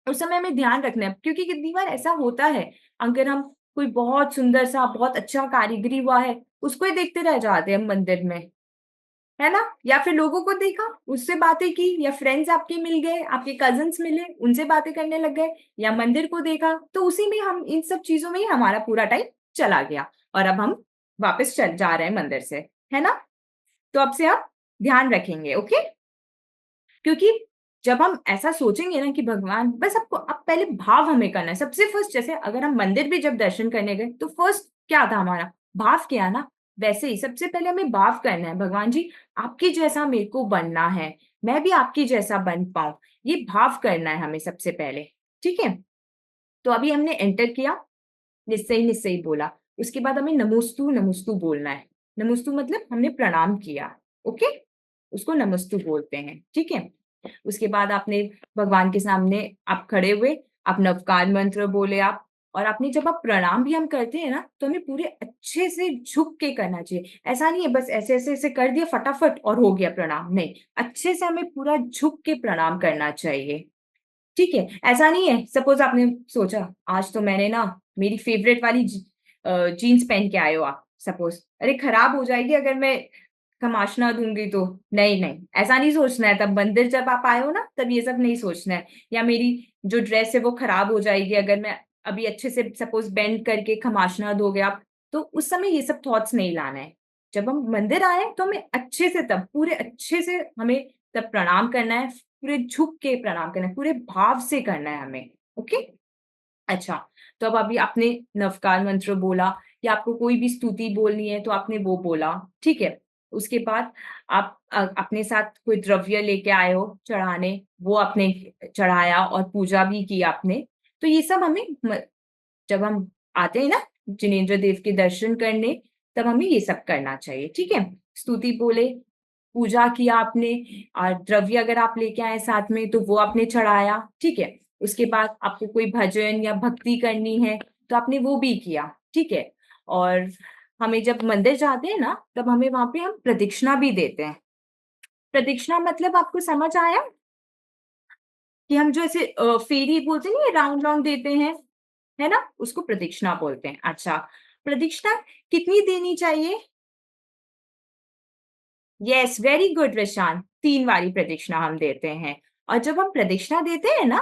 Speaker 1: उस समय हमें ध्यान रखना है, क्योंकि कितनी बार ऐसा होता है, अगर हम कोई बहुत सुंदर सा, बहुत अच्छा कारीगरी हुआ है, उसको ही देखते रह जाते हैं हम मंदिर में, है ना। या फिर लोगों को देखा, उससे बातें की, या फ्रेंड्स आपके मिल गए, आपके कजिन्स मिले, उनसे बातें करने लग गए, या मंदिर को देखा, तो उसी में हम, इन सब चीजों में ही हमारा पूरा टाइम चला गया, और अब हम वापस चल जा रहे हैं मंदिर से, है ना। तो अब से आप ध्यान रखेंगे, ओके। क्योंकि जब हम ऐसा सोचेंगे ना कि भगवान, बस आपको, अब पहले भाव हमें करना है सबसे फर्स्ट, जैसे अगर हम मंदिर भी जब दर्शन करने गए, तो फर्स्ट क्या था हमारा, भाव किया ना, वैसे ही सबसे पहले हमें भाव करना है, भगवान जी आपकी जैसा मेरे को बनना है, मैं भी आपकी जैसा बन पाऊं, ये भाव करना है हमें सबसे पहले, ठीक है। तो अभी हमने एंटर किया, निश्चय निश्चय बोला, उसके बाद हमें नमोस्तु नमोस्तु बोलना है। नमोस्तु मतलब हमने प्रणाम किया, ओके, उसको नमोस्तु बोलते हैं, ठीक है। उसके बाद आपने भगवान के सामने आप खड़े हुए, आप नवकार मंत्र बोले आप, और आपने जब आप प्रणाम भी हम करते हैं ना, तो हमें पूरे अच्छे से झुक के करना चाहिए, ऐसा नहीं है बस ऐसे ऐसे ऐसे कर दिया फटाफट और हो गया प्रणाम, नहीं, अच्छे से हमें पूरा झुक के प्रणाम करना चाहिए, ठीक है। ऐसा नहीं है, सपोज आपने सोचा आज तो मैंने ना मेरी फेवरेट वाली जीन्स पहन के आए हो आप, सपोज, अरे खराब हो जाएगी अगर मैं तमाशना दूंगी तो, नहीं नहीं, ऐसा नहीं सोचना है, तब मंदिर जब आप आए हो ना, तब ये सब नहीं सोचना है, या मेरी जो ड्रेस है वो खराब हो जाएगी अगर मैं अभी अच्छे से सपोज बेंड करके खमाशना दोगे आप, तो उस समय ये सब थॉट्स नहीं लाना है। जब हम मंदिर आए तो हमें अच्छे से, तब पूरे अच्छे से हमें तब प्रणाम करना है, पूरे झुक के प्रणाम करना है, पूरे भाव से करना है हमें, ओके। अच्छा, तो अब अभी आपने नवकार मंत्र बोला, या आपको कोई भी स्तुति बोलनी है तो आपने वो बोला, ठीक है। उसके बाद आप अपने साथ कोई द्रव्य लेके आए हो चढ़ाने, वो आपने चढ़ाया और पूजा भी की आपने। तो ये सब हमें जब हम आते हैं ना जिनेंद्र देव के दर्शन करने, तब हमें ये सब करना चाहिए, ठीक है। स्तुति बोले, पूजा किया आपने, और द्रव्य अगर आप लेके आए साथ में तो वो आपने चढ़ाया, ठीक है। उसके बाद आपको कोई भजन या भक्ति करनी है तो आपने वो भी किया, ठीक है। और हमें जब मंदिर जाते हैं ना, तब हमें वहां पे हम प्रदक्षिणा भी देते हैं। प्रदक्षिणा मतलब आपको समझ आया कि हम जो ऐसे फेरी बोलते नहीं, राउंड राउंड देते हैं, है ना, उसको प्रदक्षिणा बोलते हैं। अच्छा, प्रदक्षिणा कितनी देनी चाहिए? यस, वेरी गुड विशान, 3 बारी प्रदक्षिणा हम देते हैं। और जब हम प्रदक्षिणा देते हैं ना,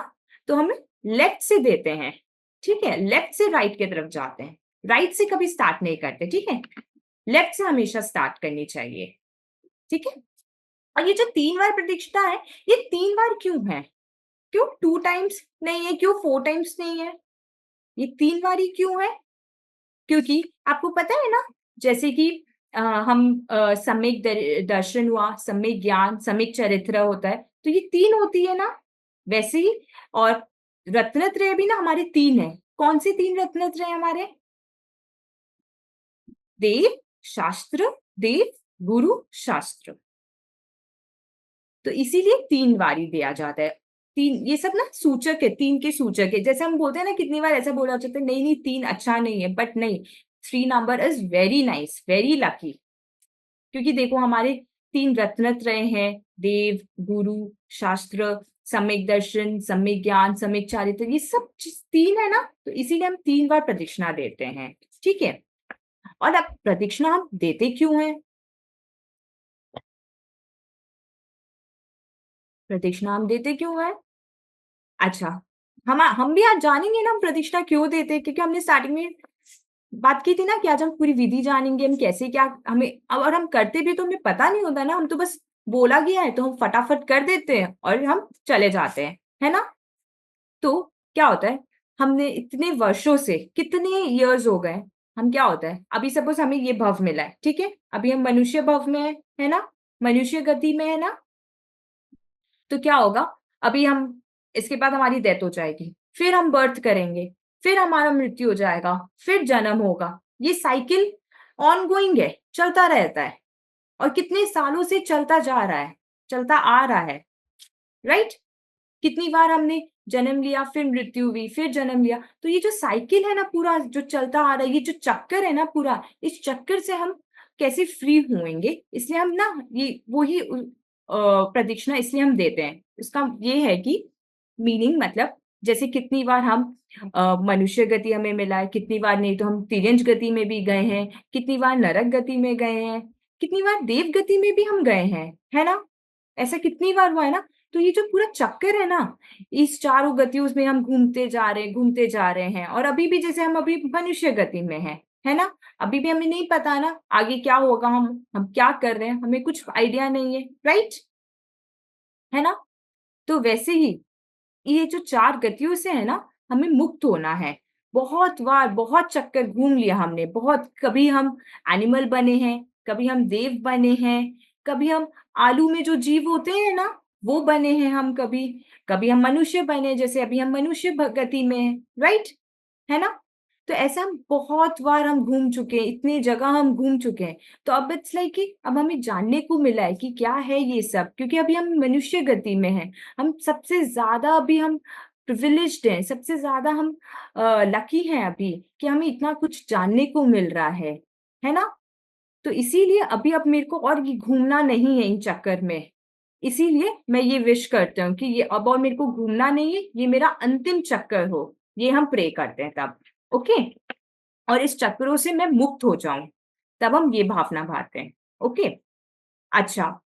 Speaker 1: तो हम लेफ्ट से देते हैं, ठीक है, लेफ्ट से राइट की तरफ जाते हैं, राइट से कभी स्टार्ट नहीं करते, ठीक है, लेफ्ट से हमेशा स्टार्ट करनी चाहिए, ठीक है। और ये जो 3 बार प्रदक्षिणा है, ये 3 बार क्यों है? क्यों 2 टाइम्स नहीं है, क्यों 4 टाइम्स नहीं है? ये 3 बार ही क्यों है? क्योंकि आपको पता है ना, जैसे कि हम सम्यक दर्शन हुआ, सम्यक ज्ञान, सम्यक चरित्र होता है, तो ये 3 होती है ना, वैसे ही। और रत्नत्रय भी ना हमारे 3 है। कौन से 3 रत्नत्रय हमारे? देव, शास्त्र, देव, गुरु, शास्त्र। तो इसीलिए 3 बारी दिया जाता है। 3 ये सब ना सूचक है, 3 के सूचक है। जैसे हम बोलते हैं ना, कितनी बार ऐसा बोला जाता है, नहीं नहीं 3 अच्छा नहीं है, बट नहीं, 3 number is very nice, very lucky. क्योंकि देखो हमारे 3 रत्नत्रय हैं, देव, गुरु, शास्त्र, सम्यक दर्शन, सम्यक ज्ञान, सम्यक चारित्र, ये सब 3 है ना, तो इसीलिए हम 3 बार प्रदक्षिणा देते हैं, ठीक है। और अब प्रदक्षिणा हम देते क्यों हैं? प्रदक्षिणा हम देते क्यों हैं? अच्छा, हम भी आज जानेंगे ना हम प्रदक्षिणा क्यों देते हैं, क्योंकि हमने स्टार्टिंग में बात की थी ना कि आज हम पूरी विधि जानेंगे, हम कैसे क्या हमें और हम करते भी तो हमें पता नहीं होता ना, हम तो बस बोला गया है तो हम फटाफट कर देते हैं और हम चले जाते हैं, है ना। तो क्या होता है, हमने इतने वर्षों से, कितने इयर्स हो गए, हम क्या होता है, अभी सपोज हमें ये भव मिला है, ठीक है, अभी हम मनुष्य भव में है ना, मनुष्य गति में है ना। तो क्या होगा, अभी हम इसके बाद हमारी डेथ हो जाएगी, फिर हम बर्थ करेंगे, फिर हमारा मृत्यु हो जाएगा, फिर जन्म होगा। ये साइकिल ऑन गोइंग है, चलता रहता है, और कितने सालों से चलता जा रहा है, चलता आ रहा है, राइट। कितनी बार हमने जन्म लिया, फिर मृत्यु हुई, फिर जन्म लिया। तो ये जो साइकिल है ना, पूरा जो चलता आ रहा है, ये जो चक्कर है ना पूरा, इस चक्कर से हम कैसे फ्री होंगे, इसलिए हम ना ये वही प्रदक्षिणा इसलिए हम देते हैं। इसका ये है कि मीनिंग मतलब, जैसे कितनी बार हम मनुष्य गति हमें मिला है, कितनी बार नहीं तो हम तिर्यंज गति में भी गए हैं, कितनी बार नरक गति में गए हैं, कितनी बार देव गति में भी हम गए हैं, है ना। ऐसा कितनी बार हुआ है ना। तो ये जो पूरा चक्कर है ना, इस चारों गतियों में हम घूमते जा रहे हैं, और अभी भी जैसे हम अभी मनुष्य गति में हैं, है ना। अभी भी हमें नहीं पता ना आगे क्या होगा, हम क्या कर रहे हैं, हमें कुछ आइडिया नहीं है, राइट, है ना। तो वैसे ही ये जो 4 गतियों से है ना, हमें मुक्त होना है। बहुत बार बहुत चक्कर घूम लिया हमने, बहुत, कभी हम एनिमल बने हैं, कभी हम देव बने हैं, कभी हम आलू में जो जीव होते हैं ना, वो बने हैं हम कभी, कभी हम मनुष्य बने, जैसे अभी हम मनुष्य गति में हैं, राइट, है ना। तो ऐसा हम बहुत बार हम घूम चुके हैं, इतनी जगह हम घूम चुके हैं। तो अब इट्स लाइक कि अब हमें जानने को मिला है कि क्या है ये सब, क्योंकि अभी हम मनुष्य गति में हैं। हम सबसे ज्यादा अभी हम प्रिविलेज्ड हैं, सबसे ज्यादा हम लकी हैं अभी, कि हमें इतना कुछ जानने को मिल रहा है ना। तो इसीलिए अभी अब मेरे को और ये घूमना नहीं है इन चक्कर में। इसीलिए मैं ये विश करती हूँ कि ये अब और मेरे को घूमना नहीं है, ये मेरा अंतिम चक्कर हो। ये हम प्रे करते हैं तब, ओके। और इस चक्करों से मैं मुक्त हो जाऊं, तब हम ये भावना भाते हैं, ओके। अच्छा,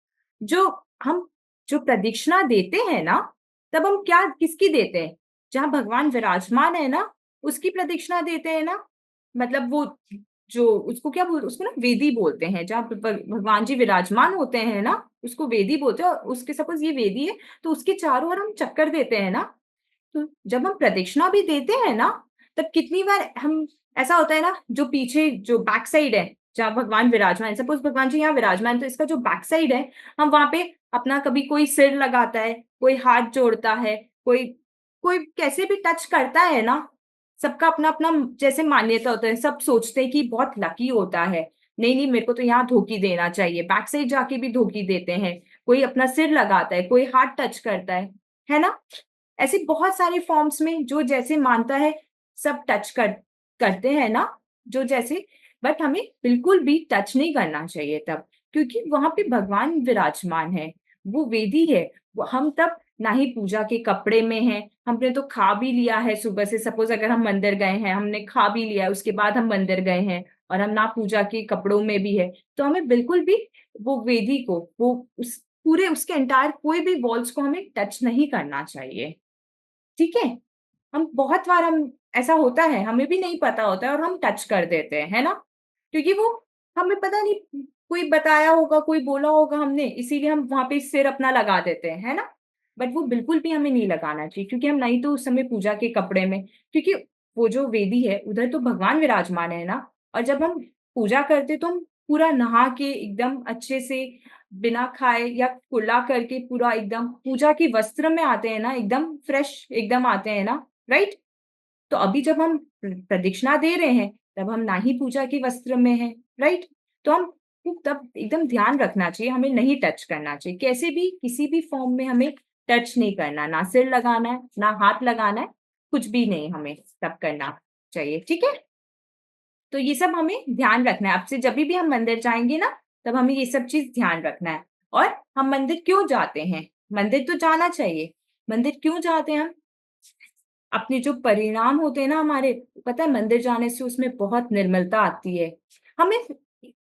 Speaker 1: जो हम जो प्रदक्षिणा देते हैं ना, तब हम क्या किसकी देते हैं? जहाँ भगवान विराजमान है ना, उसकी प्रदक्षिणा देते हैं ना। मतलब वो जो उसको क्या बोलते, उसको ना वेदी बोलते हैं, जहाँ भगवान जी विराजमान होते हैं ना, उसको वेदी बोलते हैं। और उसके सपोज ये वेदी है, तो उसके चारों ओर हम चक्कर देते हैं ना। तो जब हम प्रदक्षिणा भी देते हैं ना, तब कितनी बार हम, ऐसा होता है ना, जो पीछे जो बैक साइड है, जहाँ भगवान विराजमान है, सपोज भगवान जी यहाँ विराजमान, तो इसका जो बैक साइड है, हम वहां पे अपना कभी कोई सिर लगाता है, कोई हाथ जोड़ता है, कोई कोई कैसे भी टच करता है ना। सबका अपना अपना जैसे मान्यता होता है, सब सोचते हैं कि बहुत लकी होता है, नहीं नहीं मेरे को तो यहाँ धोखी देना चाहिए, बैक साइड जाके भी धोखी देते हैं। कोई अपना सिर लगाता है, कोई हाथ टच करता है ना। ऐसे बहुत सारे फॉर्म्स में जो जैसे मानता है, सब टच करते हैं ना, जो जैसे बट हमें बिल्कुल भी टच नहीं करना चाहिए तब, क्योंकि वहां पे भगवान विराजमान है, वो वेदी है। हम तब ना ही पूजा के कपड़े में हैं, हमने तो खा भी लिया है सुबह से, सपोज अगर हम मंदिर गए हैं, हमने खा भी लिया है, उसके बाद हम मंदिर गए हैं और हम ना पूजा के कपड़ों में भी है, तो हमें बिल्कुल भी वो वेदी को, वो उस पूरे उसके एंटायर कोई भी वॉल्स को हमें टच नहीं करना चाहिए। ठीक है। हम बहुत बार हम ऐसा होता है, हमें भी नहीं पता होता है और हम टच कर देते हैं, है ना? क्योंकि वो हमें पता नहीं, कोई बताया होगा, कोई बोला होगा हमने, इसीलिए हम वहां पे सिर अपना लगा देते हैं, है ना? बट वो बिल्कुल भी हमें नहीं लगाना चाहिए, क्योंकि हम नहीं तो उस समय पूजा के कपड़े में, क्योंकि वो जो वेदी है उधर तो भगवान विराजमान है ना। और जब हम पूजा करते तो हम पूरा नहा के एकदम अच्छे से, बिना खाए या कुल्ला करके पूरा एकदम पूजा की वस्त्र में आते हैं ना, एकदम फ्रेश एकदम आते हैं ना, राइट? तो अभी जब हम प्रदक्षिणा दे रहे हैं, तब हम ना ही पूजा के वस्त्र में हैं, राइट? तो हम तब एकदम ध्यान रखना चाहिए, हमें नहीं टच करना चाहिए, कैसे भी किसी भी फॉर्म में हमें टच नहीं करना, ना सिर लगाना है, ना हाथ लगाना है, कुछ भी नहीं हमें तब करना चाहिए, ठीक है? तो ये सब हमें ध्यान रखना है। अब से जभी भी हम मंदिर जाएँगे ना, तब हमें ये सब चीज़ ध्यान रखना है। और हम मंदिर क्यों जाते हैं? मंदिर तो जाना चाहिए। मंदिर क्यों जाते हैं हम? अपने जो परिणाम होते हैं ना हमारे, पता है मंदिर जाने से उसमें बहुत निर्मलता आती है। हमें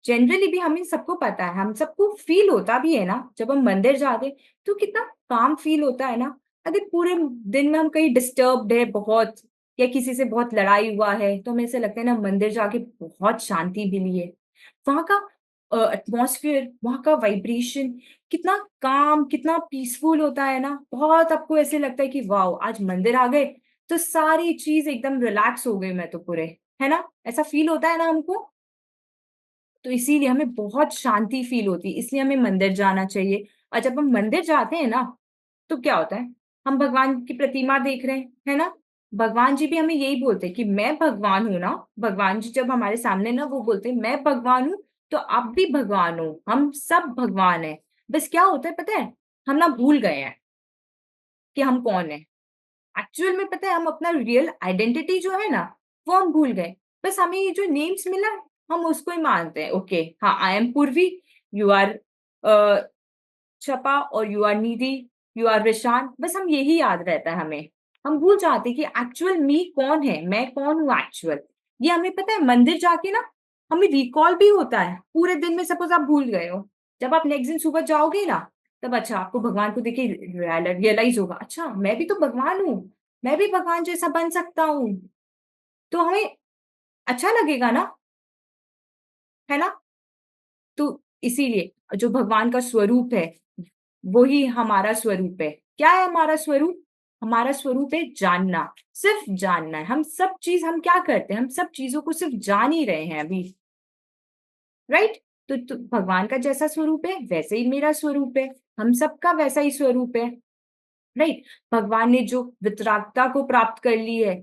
Speaker 1: जनरली भी हमें सबको पता है, हम सबको फ़ील होता भी है ना, जब हम मंदिर जाते हैं, तो कितना काम फ़ील होता है ना। अगर पूरे दिन में हम कहीं डिस्टर्ब्ड है बहुत, या किसी से बहुत लड़ाई हुआ है, तो हमें ऐसा लगता है ना मंदिर जाके बहुत शांति मिली है। वहाँ का एटमॉस्फेयर, वहाँ का वाइब्रेशन कितना काम, कितना पीसफुल होता है ना, बहुत आपको ऐसे लगता है कि वॉव! आज मंदिर आ गए, तो सारी चीज़ एकदम रिलैक्स हो गई मैं तो पूरे, है ना? ऐसा फ़ील होता है ना हमको? तो इसीलिए हमें बहुत शांति फ़ील होती है, इसलिए हमें मंदिर जाना चाहिए। और जब हम मंदिर जाते हैं ना, तो क्या होता है? हम भगवान की प्रतिमा देख रहे हैं, है ना? भगवान जी भी हमें यही बोलते हैं कि मैं भगवान हूँ ना, भगवान जी जब हमारे सामने ना वो बोलते हैं, "मैं भगवान हूँ, तो आप भी भगवान हो, हम सब भगवान हैं।" बस क्या होता है पता है? हम ना भूल गए हैं कि हम कौन हैं। एक्चुअल में पता है हम अपना रियल आइडेंटिटी जो है ना, वो हम भूल गए। बस हमें ये जो नेम्स मिला, हम उसको ही मानते हैं। ओके, हाँ, I am Purvi, you are uh, छपा और you are Nidhi, you are Vishan, बस हम यही याद रहता है हमें। हम भूल जाते हैं कि एक्चुअल मी कौन है, मैं कौन हूँ एक्चुअल। ये हमें पता है मंदिर जाके ना हमें रिकॉल भी होता है। पूरे दिन में सपोज़ आप भूल गए हो, जब आप नेक्स्ट दिन सुबह जाओगे ना, तब अच्छा आपको भगवान को देख के रियलाइज़ होगा, अच्छा मैं भी तो भगवान हूँ, मैं भी भगवान जैसा बन सकता हूँ। तो हमें अच्छा लगेगा ना, है ना? तो इसीलिए जो भगवान का स्वरूप है, वो ही हमारा स्वरूप है। क्या है हमारा स्वरूप? हमारा स्वरूप है जानना, सिर्फ़ जानना है। हम सब चीज़ हम क्या करते हैं? हम सब चीज़ों को सिर्फ़ जान ही रहे हैं अभी, राइट? तो भगवान का जैसा स्वरूप है, वैसे ही मेरा स्वरूप है। हम सबका वैसा ही स्वरूप है, राइट? भगवान ने जो वितरागता को प्राप्त कर ली है,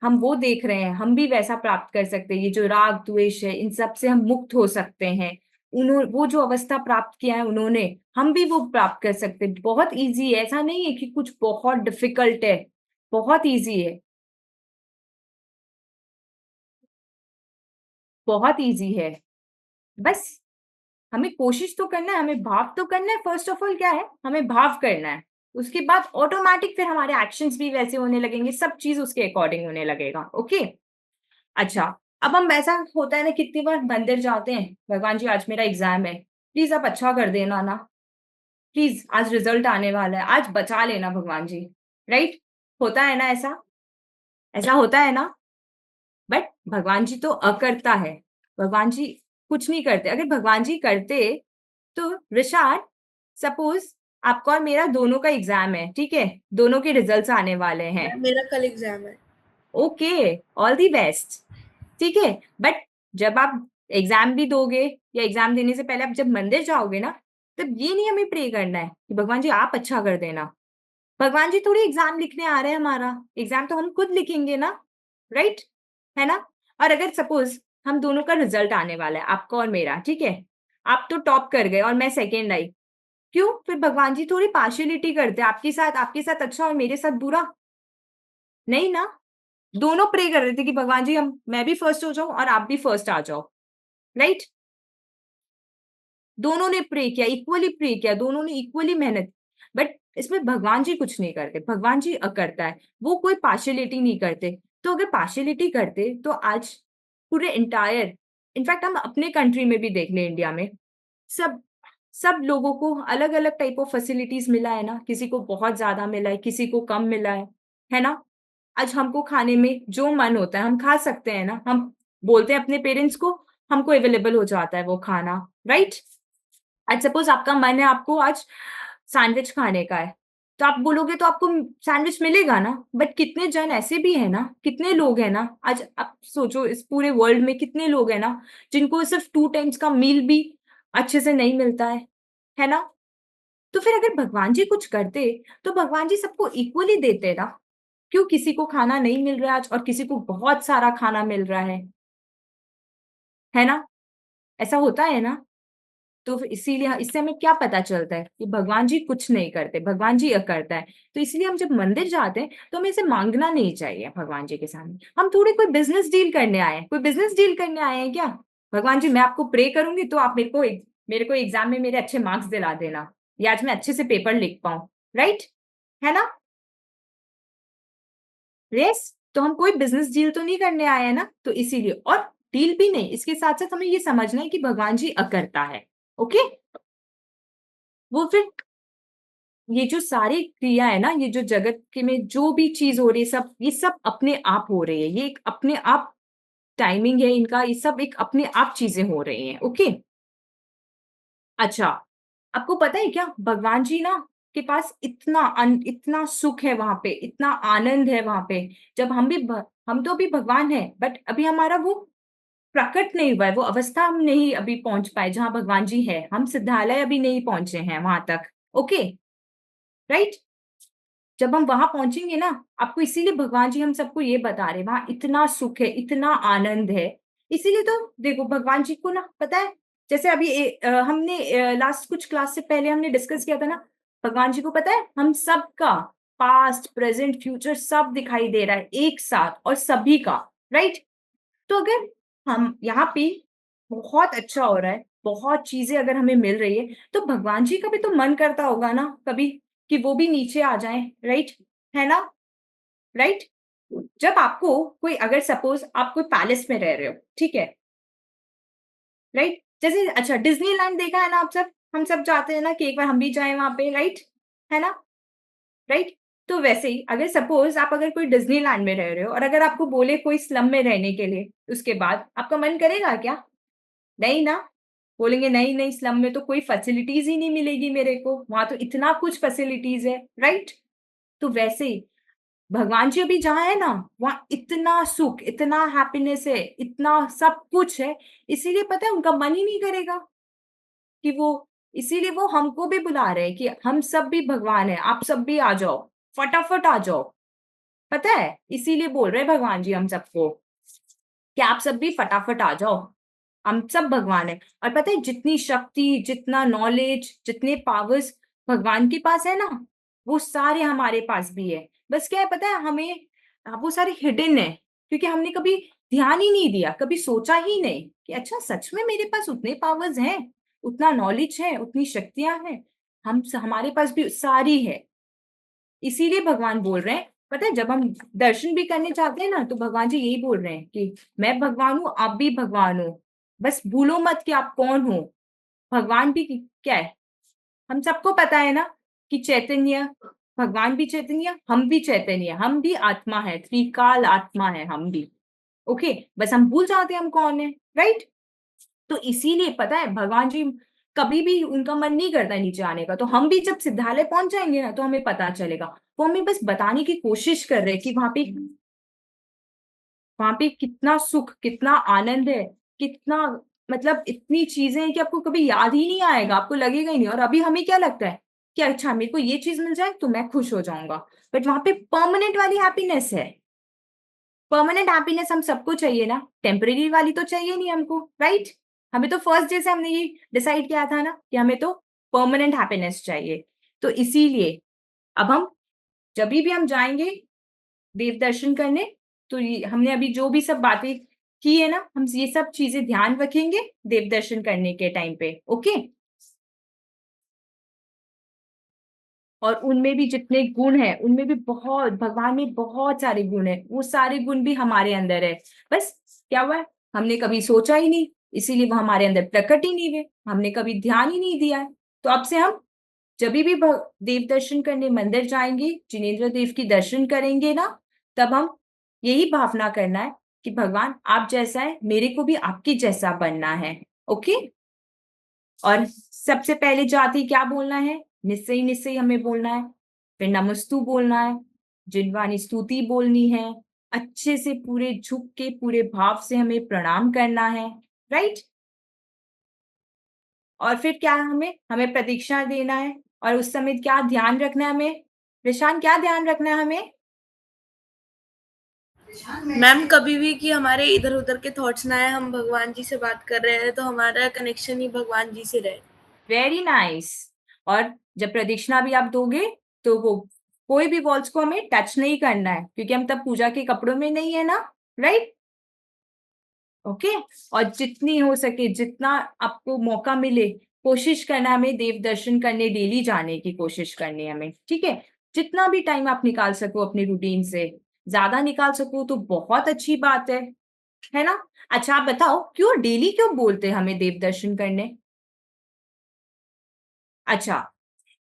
Speaker 1: हम वो देख रहे हैं, हम भी वैसा प्राप्त कर सकते हैं। ये जो राग, द्वेष है, इन सब से हम मुक्त हो सकते हैं। वो जो अवस्था प्राप्त किया है उन्होंने, हम भी वो प्राप्त कर सकते हैं। बहुत ईज़ी है, ऐसा नहीं है कि कुछ बहुत डिफ़िकल्ट है, बहुत ईज़ी है, बहुत ईज़ी है। बस हमें कोशिश तो करना है, हमें भाव तो करना है, फर्स्ट ऑफ ऑल क्या है, हमें भाव करना है। उसके बाद ऑटोमैटिक फिर हमारे एक्शन्स भी वैसे होने लगेंगे, सब चीज़ उसके अकॉर्डिंग होने लगेगा, ओके? अच्छा, अब हम ऐसा होता है ना कितनी बार मंदिर जाते हैं, भगवान जी आज मेरा एग्ज़ाम है, प्लीज़ आप अच्छा कर देना ना, प्लीज़ आज रिज़ल्ट आने वाला है, आज बचा लेना भगवान जी, राइट? होता है ना ऐसा? ऐसा होता है ना? बट भगवान जी तो अकर्ता है, भगवान जी कुछ नहीं करते। अगर भगवान जी करते, तो ऋषाद सपोज़ आपका और मेरा दोनों का एग्ज़ाम है, ठीक है? दोनों के रिज़ल्ट्स आने वाले हैं।
Speaker 2: मैम मेरा कल एग्ज़ाम है।
Speaker 1: ओके, ऑल द बेस्ट, ठीक है? बट जब आप एग्ज़ाम भी दोगे या एग्ज़ाम देने से पहले आप जब मंदिर जाओगे ना, तब ये नहीं हमें प्रे करना है कि भगवान जी आप अच्छा कर देना। भगवान जी थोड़ी एग्ज़ाम लिखने आ रहे हैं हमारा, एग्ज़ाम तो हम खुद लिखेंगे ना, राइट? है ना? और अगर सपोज़ हम दोनों का रिज़ल्ट आने वाला है, आपका और मेरा, ठीक है? आप तो टॉप कर गए और मैं सेकंड आई, क्यों? फिर भगवान जी थोड़ी पार्शियलिटी करते हैं, आपके साथ अच्छा और मेरे साथ बुरा, नहीं ना? दोनों प्रे कर रहे थे कि भगवान जी हम मैं भी फर्स्ट हो जाऊँ और आप भी फर्स्ट आ जाओ। राइट? दोनों ने प्रे किया, इक्वली प्रे किया, दोनों ने इक्वली मेहनत, बट इसमें भगवान जी कुछ नहीं करते, भगवान जी अकरता है, वो कोई पार्शियलिटी नहीं करते। तो अगर पार्शियलिटी करते तो आज पूरे इंटायर, इनफैक्ट हम अपने कंट्री में भी देख लें, इंडिया में सब सब लोगों को अलग अलग टाइप ऑफ फैसिलिटीज मिला है ना, किसी को बहुत ज्यादा मिला है, किसी को कम मिला है ना? आज हमको खाने में जो मन होता है हम खा सकते हैं ना, हम बोलते हैं अपने पेरेंट्स को, हमको अवेलेबल हो जाता है वो खाना, राइट? आज सपोज आपका मन है, आपको आज सैंडविच खाने का है, तो आप बोलोगे तो आपको सैंडविच मिलेगा ना, बट कितने जन ऐसे भी है ना, कितने लोग हैं ना, आज आप सोचो इस पूरे वर्ल्ड में कितने लोग हैं ना जिनको सिर्फ 2 टाइम्स का मील भी अच्छे से नहीं मिलता है ना? तो फिर अगर भगवान जी कुछ करते तो भगवान जी सबको इक्वली देते ना, क्यों किसी को खाना नहीं मिल रहा है आज और किसी को बहुत सारा खाना मिल रहा है ना? ऐसा होता है ना? तो फिर इसीलिए इससे हमें क्या पता चलता है कि भगवान जी कुछ नहीं करते, भगवान जी करता है। तो इसलिए हम जब मंदिर जाते हैं तो हमें इसे मांगना नहीं चाहिए भगवान जी के सामने। हम थोड़ी कोई बिजनेस डील करने आए हैं, कोई बिजनेस डील करने आए हैं क्या? भगवान जी मैं आपको प्रे करूंगी तो आप मेरे को एग्जाम में मेरे अच्छे मार्क्स दिला देना, या आज मैं अच्छे से पेपर लिख पाऊं, राइट? है ना? यस। तो हम कोई बिजनेस डील तो नहीं करने आए हैं ना, तो इसीलिए, और डील भी नहीं, इसके साथ साथ हमें ये समझना है कि भगवान जी अकरता है। ओके? वो फिर ये जो सारी क्रिया है ना, ये जो जगत के में जो भी चीज हो रही है, सब ये सब अपने आप हो रही है, ये एक अपने आप टाइमिंग है इनका, ये सब एक अपने आप चीजें हो रही हैं। ओके? अच्छा, आपको पता है क्या, भगवान जी ना के पास इतना सुख है वहां पे, इतना आनंद है वहां पे। जब हम तो अभी भगवान है, बट अभी हमारा वो प्रकट नहीं हुआ है, वो अवस्था हम नहीं अभी पहुंच पाए जहां भगवान जी है, हम सिद्धालय अभी नहीं पहुंचे हैं वहां तक। ओके? राइट? जब हम वहां पहुंचेंगे ना, आपको इसीलिए भगवान जी हम सबको ये बता रहे, वहां इतना सुख है, इतना आनंद है। इसीलिए तो देखो भगवान जी को ना पता है, जैसे अभी हमने लास्ट कुछ क्लास से पहले हमने डिस्कस किया था ना, भगवान जी को पता है हम सबका पास्ट प्रेजेंट फ्यूचर सब दिखाई दे रहा है एक साथ, और सभी का, राइट? तो अगर हम यहाँ पे बहुत अच्छा हो रहा है, बहुत चीजें अगर हमें मिल रही है, तो भगवान जी का भी तो मन करता होगा ना कभी कि वो भी नीचे आ जाएं, राइट? है ना? राइट? जब आपको कोई, अगर सपोज आप कोई पैलेस में रह रहे हो, ठीक है, राइट? जैसे अच्छा डिज्नीलैंड देखा है ना आप सब, हम सब चाहते हैं ना कि एक बार हम भी जाएं वहां पे, राइट? है ना? राइट? तो वैसे ही अगर सपोज आप अगर कोई डिज्नीलैंड में रह रहे हो और अगर आपको बोले कोई स्लम में रहने के लिए, उसके बाद आपका मन करेगा क्या? नहीं ना? बोलेंगे नहीं नहीं, स्लम में तो कोई फैसिलिटीज ही नहीं मिलेगी मेरे को, वहां तो इतना कुछ फैसिलिटीज है, राइट? तो वैसे ही भगवान जी अभी जहाँ है ना, वहां इतना सुख, इतना हैप्पीनेस है, इतना सब कुछ है, इसीलिए पता है उनका मन ही नहीं करेगा कि वो, इसीलिए वो हमको भी बुला रहे हैं कि हम सब भी भगवान है, आप सब भी आ जाओ, फटाफट आ जाओ। पता है इसीलिए बोल रहे हैं भगवान जी हम सबको कि आप सब भी फटाफट आ जाओ, हम सब भगवान है। और पता है जितनी शक्ति, जितना नॉलेज, जितने पावर्स भगवान के पास है ना, वो सारे हमारे पास भी है। बस क्या है पता है हमें, वो सारे हिडन है, क्योंकि हमने कभी ध्यान ही नहीं दिया, कभी सोचा ही नहीं कि अच्छा सच में मेरे पास उतने पावर्स हैं, उतना नॉलेज है, उतनी शक्तियां हैं, हमारे पास भी सारी है। इसीलिए भगवान बोल रहे हैं, पता है जब हम दर्शन भी करने जाते हैं ना, तो भगवान जी यही बोल रहे हैं कि मैं भगवान हूँ, आप भी भगवान हो, बस भूलो मत कि आप कौन हो। भगवान भी क्या है, हम सबको पता है ना कि चैतन्य, भगवान भी चैतन्य, हम भी चैतन्य, हम भी आत्मा है, त्रिकाल आत्मा है हम भी। ओके? बस हम भूल जाते हैं हम कौन है, राइट? तो इसीलिए पता है भगवान जी कभी भी उनका मन नहीं करता नीचे आने का, तो हम भी जब सिद्धालय पहुंच जाएंगे ना तो हमें पता चलेगा। वो हमें बस बताने की कोशिश कर रहे हैं कि वहां पे कितना सुख, कितना आनंद है, कितना, मतलब इतनी चीजें हैं कि आपको कभी याद ही नहीं आएगा, आपको लगेगा ही नहीं। और अभी हमें क्या लगता है कि अच्छा मेरे को ये चीज मिल जाए तो मैं खुश हो जाऊंगा, बट वहां पे परमानेंट वाली हैप्पीनेस है। परमानेंट हैप्पीनेस हम सबको चाहिए ना, टेम्परेरी वाली तो चाहिए नहीं हमको, राइट? हमें तो फर्स्ट डे से हमने ये डिसाइड किया था ना कि हमें तो परमानेंट हैप्पीनेस चाहिए। तो इसीलिए अब हम जब भी हम जाएंगे देव दर्शन करने, तो हमने अभी जो भी सब बातें कि है ना, हम ये सब चीजें ध्यान रखेंगे देव दर्शन करने के टाइम पे। ओके। और उनमें भी जितने गुण हैं, उनमें भी बहुत, भगवान में बहुत सारे गुण हैं, वो सारे गुण भी हमारे अंदर है। बस क्या हुआ है, हमने कभी सोचा ही नहीं, इसीलिए वो हमारे अंदर प्रकट ही नहीं हुए, हमने कभी ध्यान ही नहीं दिया है। तो अब से हम जब भी देव दर्शन करने मंदिर जाएंगे, जिनेंद्र देव की दर्शन करेंगे ना, तब हम यही भावना करना है कि भगवान आप जैसा है, मेरे को भी आपकी जैसा बनना है। ओके। और सबसे पहले जाते ही क्या बोलना है, निश्चय निश्चय हमें बोलना है, फिर नमस्तु बोलना है, जिनवानी स्तुति बोलनी है, अच्छे से पूरे झुक के पूरे भाव से हमें प्रणाम करना है। राइट। और फिर क्या है, हमें हमें प्रदीक्षा देना है। और उस समय क्या ध्यान रखना है हमें, प्रशांत, क्या ध्यान रखना है हमें?
Speaker 2: मैम कभी भी कि हमारे इधर उधर के थॉट्स ना आए, हम भगवान जी से बात कर रहे हैं तो हमारा कनेक्शन ही भगवान जी से रहे।
Speaker 1: Very nice. और जब प्रदक्षिणा भी आप दोगे, तो वो कोई भी वॉल्स को हमें टच नहीं करना है, क्योंकि हम तब पूजा के कपड़ों में नहीं है ना। राइट। ओके। और जितनी हो सके, जितना आपको मौका मिले, कोशिश करना है हमें देव दर्शन करने डेली जाने की कोशिश करनी है हमें। ठीक है। जितना भी टाइम आप निकाल सको अपनी रूटीन से, ज्यादा निकाल सको तो बहुत अच्छी बात है ना। अच्छा आप बताओ, क्यों डेली क्यों बोलते हैं हमें देव दर्शन करने? अच्छा,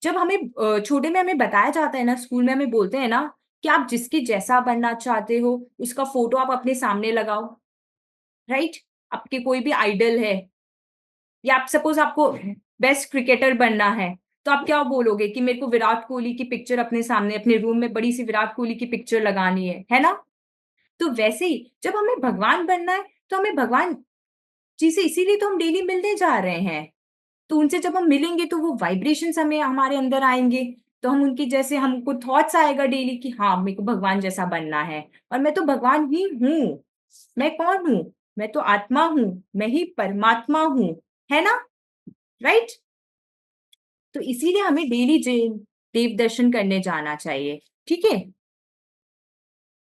Speaker 1: जब हमें छोटे में हमें बताया जाता है ना, स्कूल में हमें बोलते हैं ना कि आप जिसके जैसा बनना चाहते हो, उसका फोटो आप अपने सामने लगाओ। राइट। आपके कोई भी आइडल है, या आप सपोज आपको बेस्ट क्रिकेटर बनना है, तो आप क्या बोलोगे कि मेरे को विराट कोहली की पिक्चर अपने सामने, अपने रूम में बड़ी सी विराट कोहली की पिक्चर लगानी है ना। तो वैसे ही जब हमें भगवान बनना है, तो हमें भगवान जी से इसीलिए तो हम डेली मिलने जा रहे हैं। तो उनसे जब हम मिलेंगे तो वो वाइब्रेशंस हमें हमारे अंदर आएंगे, तो हम उनकी जैसे, हमको थॉट्स आएगा डेली कि हाँ मेरे को भगवान जैसा बनना है, और मैं तो भगवान ही हूँ। मैं कौन हूँ? मैं तो आत्मा हूँ, मैं ही परमात्मा हूँ, है ना। राइट। तो इसीलिए हमें डेली देव दर्शन करने जाना चाहिए। ठीक है।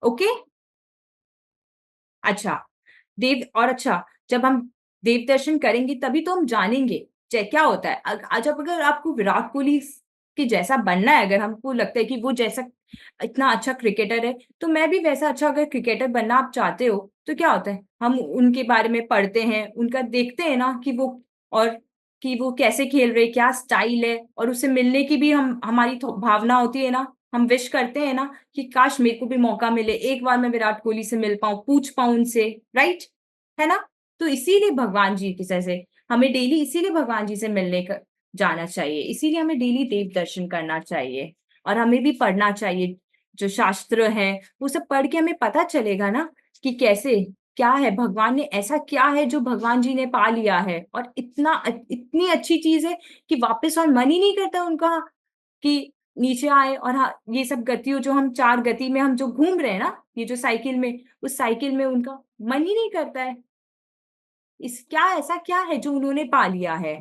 Speaker 1: ओके। अच्छा, देव, और अच्छा, जब हम देव दर्शन करेंगे तभी तो हम जानेंगे क्या होता है। जब अगर आपको विराट कोहली के जैसा बनना है, अगर हमको लगता है कि वो जैसा इतना अच्छा क्रिकेटर है, तो मैं भी वैसा अच्छा अगर क्रिकेटर बनना आप चाहते हो, तो क्या होता है, हम उनके बारे में पढ़ते हैं, उनका देखते हैं ना कि वो, और कि वो कैसे खेल रहे, क्या स्टाइल है, और उससे मिलने की भी हम हमारी भावना होती है ना। हम विश करते हैं ना कि काश मेरे को भी मौका मिले, एक बार मैं विराट कोहली से मिल पाऊं, पूछ पाऊं उनसे। राइट। है ना। तो इसीलिए भगवान जी की जैसे हमें डेली, इसीलिए भगवान जी से मिलने का जाना चाहिए, इसीलिए हमें डेली देव दर्शन करना चाहिए। और हमें भी पढ़ना चाहिए, जो शास्त्र है वो सब पढ़ के हमें पता चलेगा ना कि कैसे, क्या है, भगवान ने ऐसा क्या है जो भगवान जी ने पा लिया है, और इतनी अच्छी चीज है कि वापस और मन ही नहीं करता उनका कि नीचे आए। और हाँ, ये सब गतियों, जो हम चार गति में हम जो घूम रहे हैं ना, ये जो साइकिल में, उस साइकिल में उनका मन ही नहीं करता है। इस क्या ऐसा क्या है जो उन्होंने पा लिया है?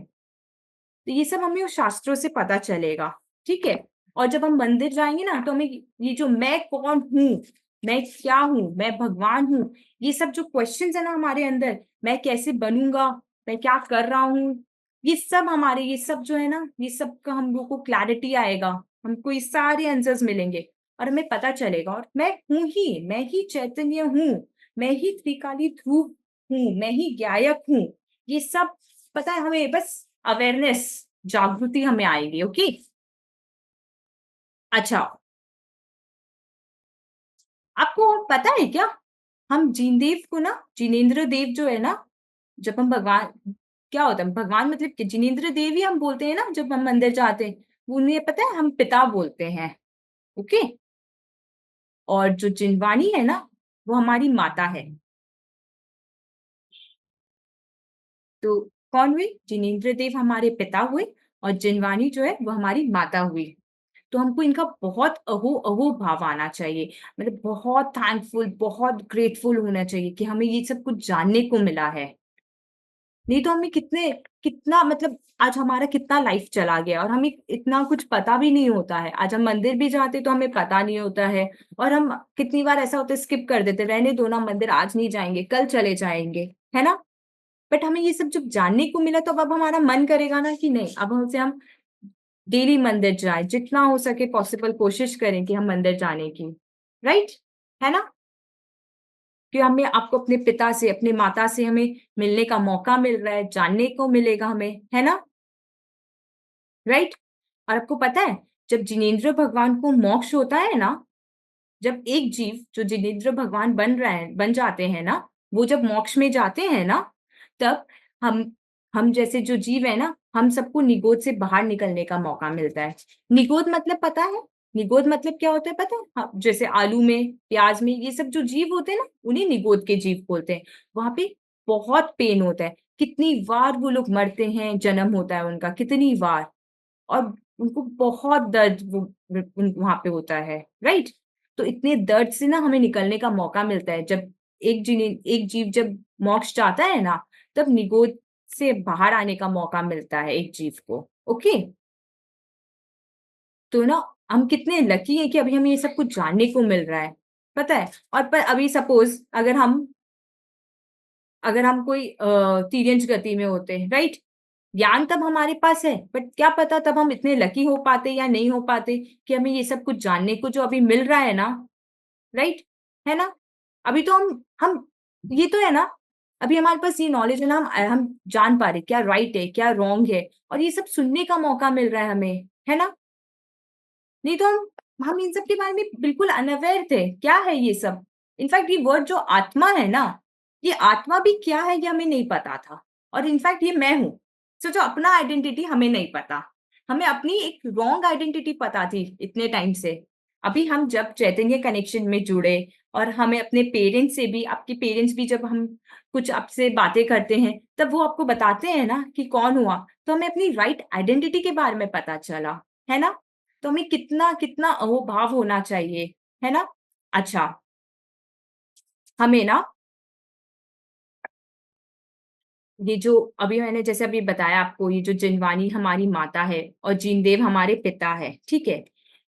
Speaker 1: तो ये सब हमें उस शास्त्रों से पता चलेगा। ठीक है। और जब हम मंदिर जाएंगे ना, तो हमें ये जो मैं कौन हूँ, मैं क्या हूँ, मैं भगवान हूँ, ये सब जो क्वेश्चंस है ना हमारे अंदर, मैं कैसे बनूंगा, मैं क्या कर रहा हूँ, ये सब हमारे, ये सब जो है ना, ये सब का हम लोग को क्लैरिटी आएगा, हमको ये सारे आंसर्स मिलेंगे, और हमें पता चलेगा। और मैं ही चैतन्य हूँ, मैं ही त्रिकाली ध्रुव हूँ, मैं ही गायक हूँ। ये सब पता है हमें, बस अवेयरनेस, जागृति हमें आएगी। ओके। अच्छा, आपको पता है क्या, हम जिनदेव को ना, जिनेंद्र देव जो है ना, जब हम भगवान, क्या होता है भगवान मतलब कि जिनेंद्र देव ही हम बोलते हैं ना जब हम मंदिर जाते हैं, उन्हें पता है हम पिता बोलते हैं। ओके। और जो जिनवानी है ना, वो हमारी माता है। तो कौन हुई, जिनेंद्र देव हमारे पिता हुए, और जिनवानी जो है वो हमारी माता हुई। तो हमको इनका बहुत अहो अहो भाव आना चाहिए, मतलब बहुत थैंकफुल, बहुत ग्रेटफुल होना चाहिए कि हमें ये सब कुछ जानने को मिला है। नहीं तो हमें कितना मतलब आज हमारा कितना लाइफ चला गया और हमें इतना कुछ पता भी नहीं होता है। आज हम मंदिर भी जाते तो हमें पता नहीं होता है, और हम कितनी बार ऐसा होता है स्किप कर देते, रहने दो ना मंदिर, आज नहीं जाएंगे कल चले जाएंगे, है ना। बट हमें ये सब जब जानने को मिला तो अब हमारा मन करेगा ना कि नहीं, अब हमसे हम डेली मंदिर जाए, जितना हो सके पॉसिबल कोशिश करें कि हम मंदिर जाने की, राइट, है ना। कि हमें आपको अपने पिता से, अपने माता से हमें मिलने का मौका मिल रहा है, जानने को मिलेगा हमें, है ना, राइट। और आपको पता है जब जिनेंद्र भगवान को मोक्ष होता है ना, जब एक जीव जो जिनेंद्र भगवान बन जाते हैं ना, वो जब मोक्ष में जाते हैं ना, तब हम हम जैसे जो जीव है ना, हम सबको निगोद से बाहर निकलने का मौका मिलता है। निगोद मतलब पता है, निगोद मतलब क्या होता है पता है? हाँ, जैसे आलू में, प्याज में, ये सब जो जीव होते हैं ना, उन्हें निगोद के जीव बोलते हैं। वहां पे बहुत पेन होता है, कितनी बार वो लोग मरते हैं, जन्म होता है उनका कितनी बार, और उनको बहुत दर्द वो वहां पे होता है, राइट। तो इतने दर्द से ना हमें निकलने का मौका मिलता है जब एक जीव जब मोक्ष चाहता है ना, तब निगोद से बाहर आने का मौका मिलता है एक जीव को। ओके, तो ना हम कितने लकी हैं कि अभी हमें ये सब कुछ जानने को मिल रहा है, पता है। और पर अभी सपोज अगर हम कोई तिर्यंच गति में होते हैं, राइट, ज्ञान तब हमारे पास है, बट क्या पता तब हम इतने लकी हो पाते या नहीं हो पाते कि हमें ये सब कुछ जानने को जो अभी मिल रहा है ना, राइट, है ना। अभी तो हम ये तो है ना, अभी हमारे पास ये नॉलेज है ना, हम जान पा रहे क्या राइट है क्या रॉन्ग है, और ये सब सुनने का मौका मिल रहा है हमें, है ना। नहीं तो हम इन सब के बारे में बिल्कुल अनअवेयर थे, क्या है ये सब। इनफैक्ट ये वर्ड जो आत्मा है ना, ये आत्मा भी क्या है ये हमें नहीं पता था। और इनफैक्ट ये मैं हूँ, सोचो अपना आइडेंटिटी हमें नहीं पता, हमें अपनी एक रॉन्ग आइडेंटिटी पता थी इतने टाइम से। अभी हम जब चैतन्य कनेक्शन में जुड़े, और हमें अपने पेरेंट्स से भी, आपके पेरेंट्स भी जब हम कुछ आपसे बातें करते हैं तब वो आपको बताते हैं ना कि कौन हुआ, तो हमें अपनी राइट आइडेंटिटी के बारे में पता चला, है ना। तो हमें कितना कितना अहोभाव होना चाहिए, है ना। अच्छा, हमें ना ये जो अभी मैंने जैसे अभी बताया आपको, ये जो जिनवानी हमारी माता है और जिनदेव हमारे पिता है, ठीक है।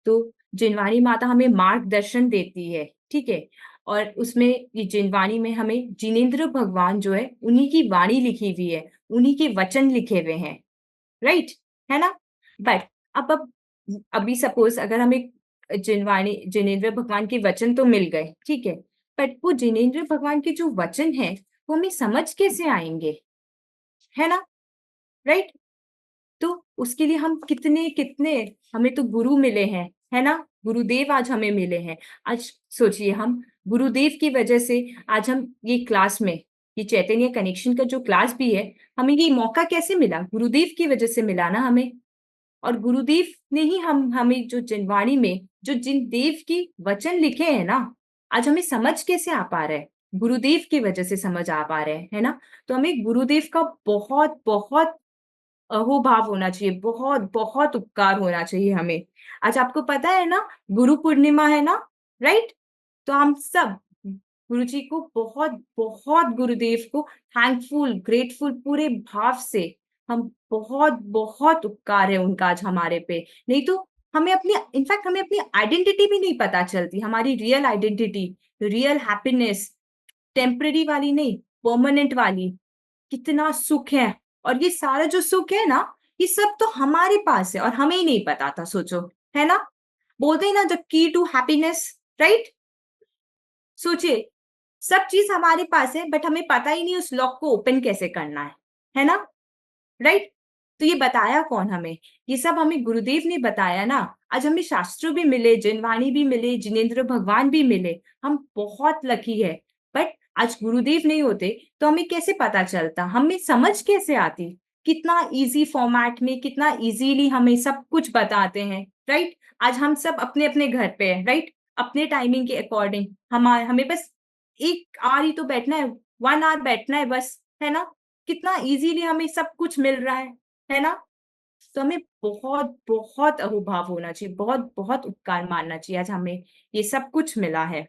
Speaker 1: तो जिनवानी माता हमें मार्गदर्शन देती है, ठीक है। और उसमें ये जिनवानी में हमें जिनेंद्र भगवान जो है उन्हीं की वाणी लिखी हुई है, उन्हीं के वचन लिखे हुए हैं, राइट, है ना। बट अब अभी सपोज अगर हमें जिनेंद्र भगवान के वचन तो मिल गए, ठीक है, बट वो जिनेंद्र भगवान के जो वचन है वो हमें समझ कैसे आएंगे, है ना, राइट। तो उसके लिए हम कितने कितने, हमें तो गुरु मिले हैं, है ना, गुरुदेव आज हमें मिले हैं। आज सोचिए हम गुरुदेव की वजह से आज हम ये क्लास में, ये चैतन्य कनेक्शन का जो क्लास भी है, हमें ये मौका कैसे मिला, गुरुदेव की वजह से मिला ना हमें। और गुरुदेव ने ही हम हमें जो जिनवाणी में जो जिन देव की वचन लिखे हैं ना, आज हमें समझ कैसे आ पा रहा है, गुरुदेव की वजह से समझ आ पा रहे हैं, है ना। तो हमें गुरुदेव का बहुत बहुत अहोभाव होना चाहिए, बहुत बहुत उपकार होना चाहिए हमें। आज आपको पता है ना, गुरु पूर्णिमा है ना, राइट। तो हम सब गुरु जी को बहुत बहुत, गुरुदेव को थैंकफुल ग्रेटफुल पूरे भाव से, हम बहुत बहुत उपकार है उनका आज हमारे पे। नहीं तो हमें अपनी, इनफैक्ट हमें अपनी आइडेंटिटी भी नहीं पता चलती, हमारी real identity, real happiness, temporary वाली नहीं, परमानेंट वाली, कितना सुख है। और ये सारा जो सुख है ना, ये सब तो हमारे पास है और हमें ही नहीं पता था, सोचो, है ना। बोलते हैं ना the key to happiness, right. सोचिए, सब चीज हमारे पास है बट हमें पता ही नहीं उस लॉक को ओपन कैसे करना है ना, राइट। तो ये बताया कौन हमें, ये सब हमें गुरुदेव ने बताया ना। आज हमें शास्त्र भी मिले, जिनवाणी भी मिले, जिनेंद्र भगवान भी मिले, हम बहुत लकी है। बट आज गुरुदेव नहीं होते तो हमें कैसे पता चलता, हमें समझ कैसे आती, कितना इजी फॉर्मेट में, कितना इजीली हमें सब कुछ बताते हैं, राइट। आज हम सब अपने अपने घर पे है, राइट, अपने टाइमिंग के अकॉर्डिंग, हमें बस 1 आवर ही तो बैठना है, 1 आवर बैठना है बस, है ना। कितना इजीली हमें सब कुछ मिल रहा है ना। तो हमें बहुत बहुत अहोभाव होना चाहिए, बहुत बहुत उपकार मानना चाहिए, आज हमें ये सब कुछ मिला है।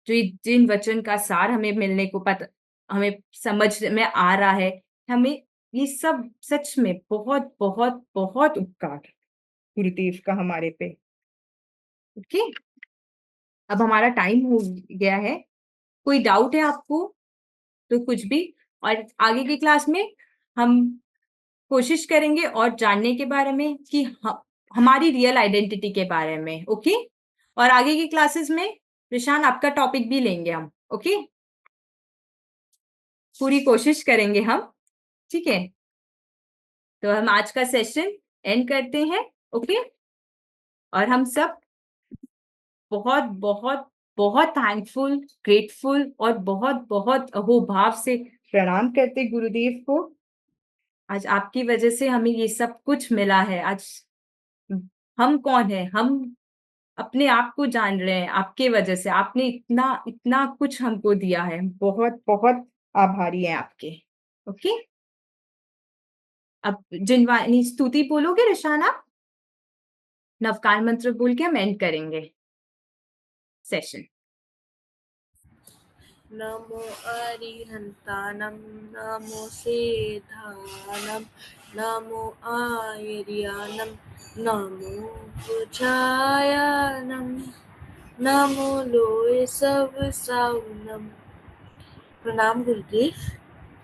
Speaker 1: जो ये जिन वचन का सार हमें मिलने को पता, हमें समझ में आ रहा है हमें ये सब सच में बहुत बहुत बहुत उपकार गुरुदेव का हमारे पे। ओके, अब हमारा टाइम हो गया है। कोई डाउट है आपको तो कुछ भी, और आगे की क्लास में हम कोशिश करेंगे और जानने के बारे में कि हमारी रियल आइडेंटिटी के बारे में। ओके, और आगे की क्लासेस में प्रशांत आपका टॉपिक भी लेंगे हम। ओके, पूरी कोशिश करेंगे हम। ठीक है, तो हम आज का सेशन एंड करते हैं। ओके, और हम सब बहुत बहुत बहुत थैंकफुल, ग्रेटफुल और बहुत बहुत अहोभाव से प्रणाम करते गुरुदेव को। आज आपकी वजह से हमें ये सब कुछ मिला है। आज हम कौन है, हम अपने आप को जान रहे हैं आपके वजह से। आपने इतना इतना कुछ हमको दिया है, बहुत बहुत आभारी है आपके। ओके, अब जिनवानी स्तुति बोलोगे ऋषाना, नवकार मंत्र बोल के हम एंड करेंगे सेशन।
Speaker 2: नमो अरिहंतानम, नमो सेधानम, नमो आयर्यानम, नमो बुझायानम, नमो लोए सब साउनम। प्रणाम गुरुदेव।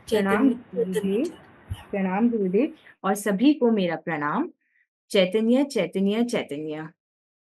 Speaker 1: प्रणाम
Speaker 2: चैतन्य
Speaker 1: गुरुदेव,
Speaker 2: चैतन्य।
Speaker 1: प्रणाम गुरुदेव, और सभी को मेरा प्रणाम। चैतन्य चैतन्य चैतन्य।